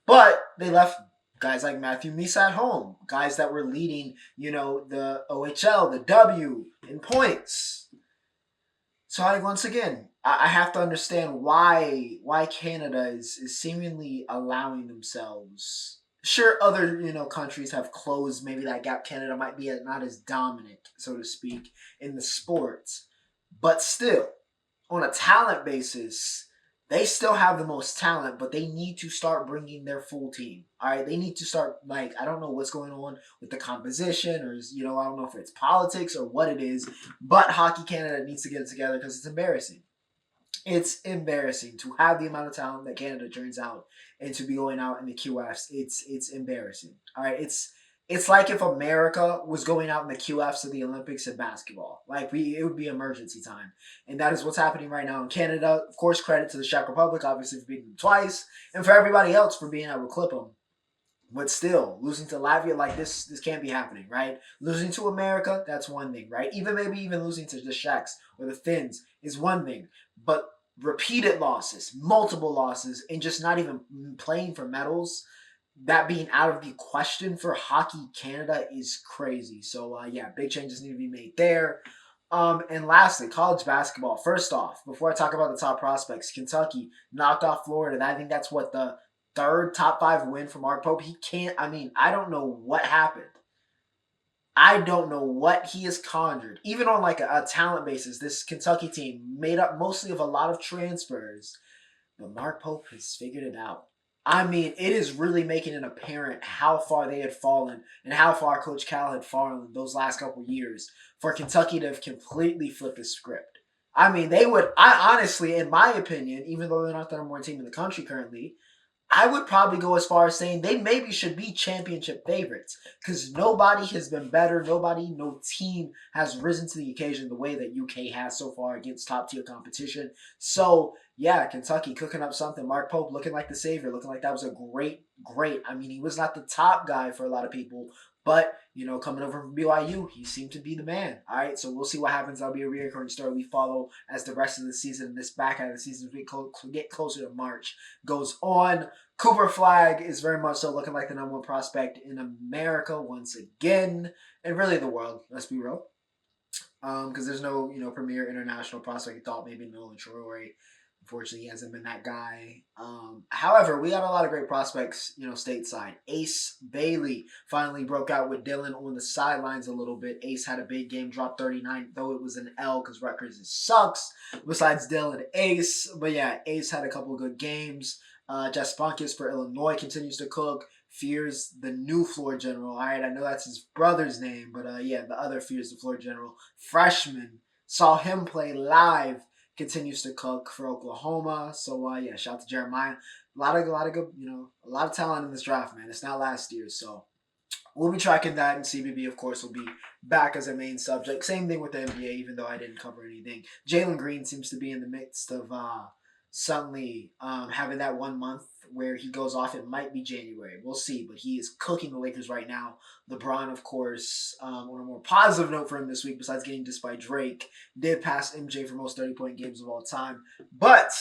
But they left guys like Matthew Misa at home. Guys that were leading, the OHL, the W in points. So once again, I have to understand why Canada is seemingly allowing themselves. Sure, other countries have closed maybe that gap. Canada might be not as dominant, so to speak, in the sports, but still, on a talent basis, they still have the most talent, but they need to start bringing their full team. All right, they need to start, like, I don't know what's going on with the composition, or I don't know if it's politics or what it is, but Hockey Canada needs to get it together because it's embarrassing. It's embarrassing to have the amount of talent that Canada turns out and to be going out in the QFs. It's embarrassing. All right, it's like if America was going out in the QFs of the Olympics in basketball. Like it would be emergency time, and that is what's happening right now in Canada. Of course, credit to the Czech Republic, obviously for beating them twice, and for everybody else for being able to clip them. But still, losing to Latvia like this can't be happening, right? Losing to America, that's one thing, right? Maybe even losing to the Czechs or the Finns is one thing, but repeated losses, multiple losses, and just not even playing for medals, that being out of the question for Hockey Canada is crazy. So yeah, big changes need to be made there. And lastly, college basketball. First off, before I talk about the top prospects, Kentucky knocked off Florida. I think that's what the third top 5 win for Mark Pope. I don't know what happened. I don't know what he has conjured. Even on like a talent basis, this Kentucky team made up mostly of a lot of transfers, but Mark Pope has figured it out. I mean, it is really making it apparent how far they had fallen and how far Coach Cal had fallen those last couple years for Kentucky to have completely flipped the script. I mean, I honestly, in my opinion, even though they're not the number 1 team in the country currently, I would probably go as far as saying they maybe should be championship favorites because nobody has been better. No team has risen to the occasion the way that UK has so far against top-tier competition. So, yeah, Kentucky cooking up something. Mark Pope looking like the savior, looking like that was a great. I mean, he was not the top guy for a lot of people, but, coming over from BYU, he seemed to be the man. All right, so we'll see what happens. That'll be a recurring story we follow as the rest of the season, this back half of the season, as we get closer to March, goes on. Cooper Flag is very much so looking like the number 1 prospect in America once again, and really the world, let's be real. Because there's no, premier international prospect. You thought maybe Nolan Troy. Unfortunately, he hasn't been that guy. However, we got a lot of great prospects, stateside. Ace Bailey finally broke out with Dylan on the sidelines a little bit. Ace had a big game, dropped 39, though it was an L because Rutgers sucks, besides Dylan and Ace. But yeah, Ace had a couple of good games. Jess Spunkus for Illinois continues to cook. Fears, the new floor general. All right, I know that's his brother's name, but yeah, the other Fears, the floor general. Freshman. Saw him play live. Continues to cook for Oklahoma. So yeah, shout out to Jeremiah. A lot of good, a lot of talent in this draft, man. It's not last year, so we'll be tracking that, and CBB, of course, will be back as a main subject. Same thing with the NBA, even though I didn't cover anything. Jalen Green seems to be in the midst of suddenly having that 1 month where he goes off. It might be January. We'll see, but he is cooking the Lakers right now. LeBron, of course, on a more positive note for him this week, besides getting dissed by Drake, did pass MJ for most 30-point games of all time. But,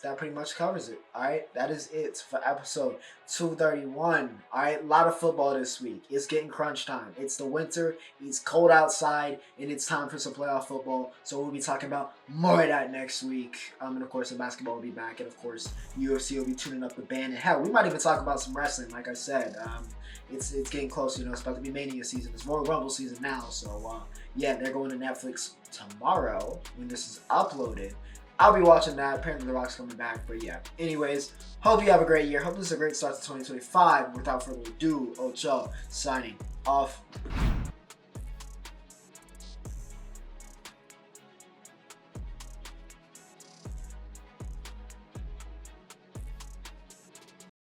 that pretty much covers it. All right, that is it for episode 231. All right, a lot of football this week. It's getting crunch time. It's the winter. It's cold outside, and it's time for some playoff football. So we'll be talking about more of that next week. And of course, the basketball will be back, and of course, UFC will be tuning up the band. And hell, we might even talk about some wrestling. Like I said, it's getting close. It's about to be Mania season. It's Royal Rumble season now. So yeah, they're going to Netflix tomorrow when this is uploaded. I'll be watching that. Apparently, The Rock's coming back. But yeah. Anyways, hope you have a great year. Hope this is a great start to 2025. Without further ado, Ocho signing off.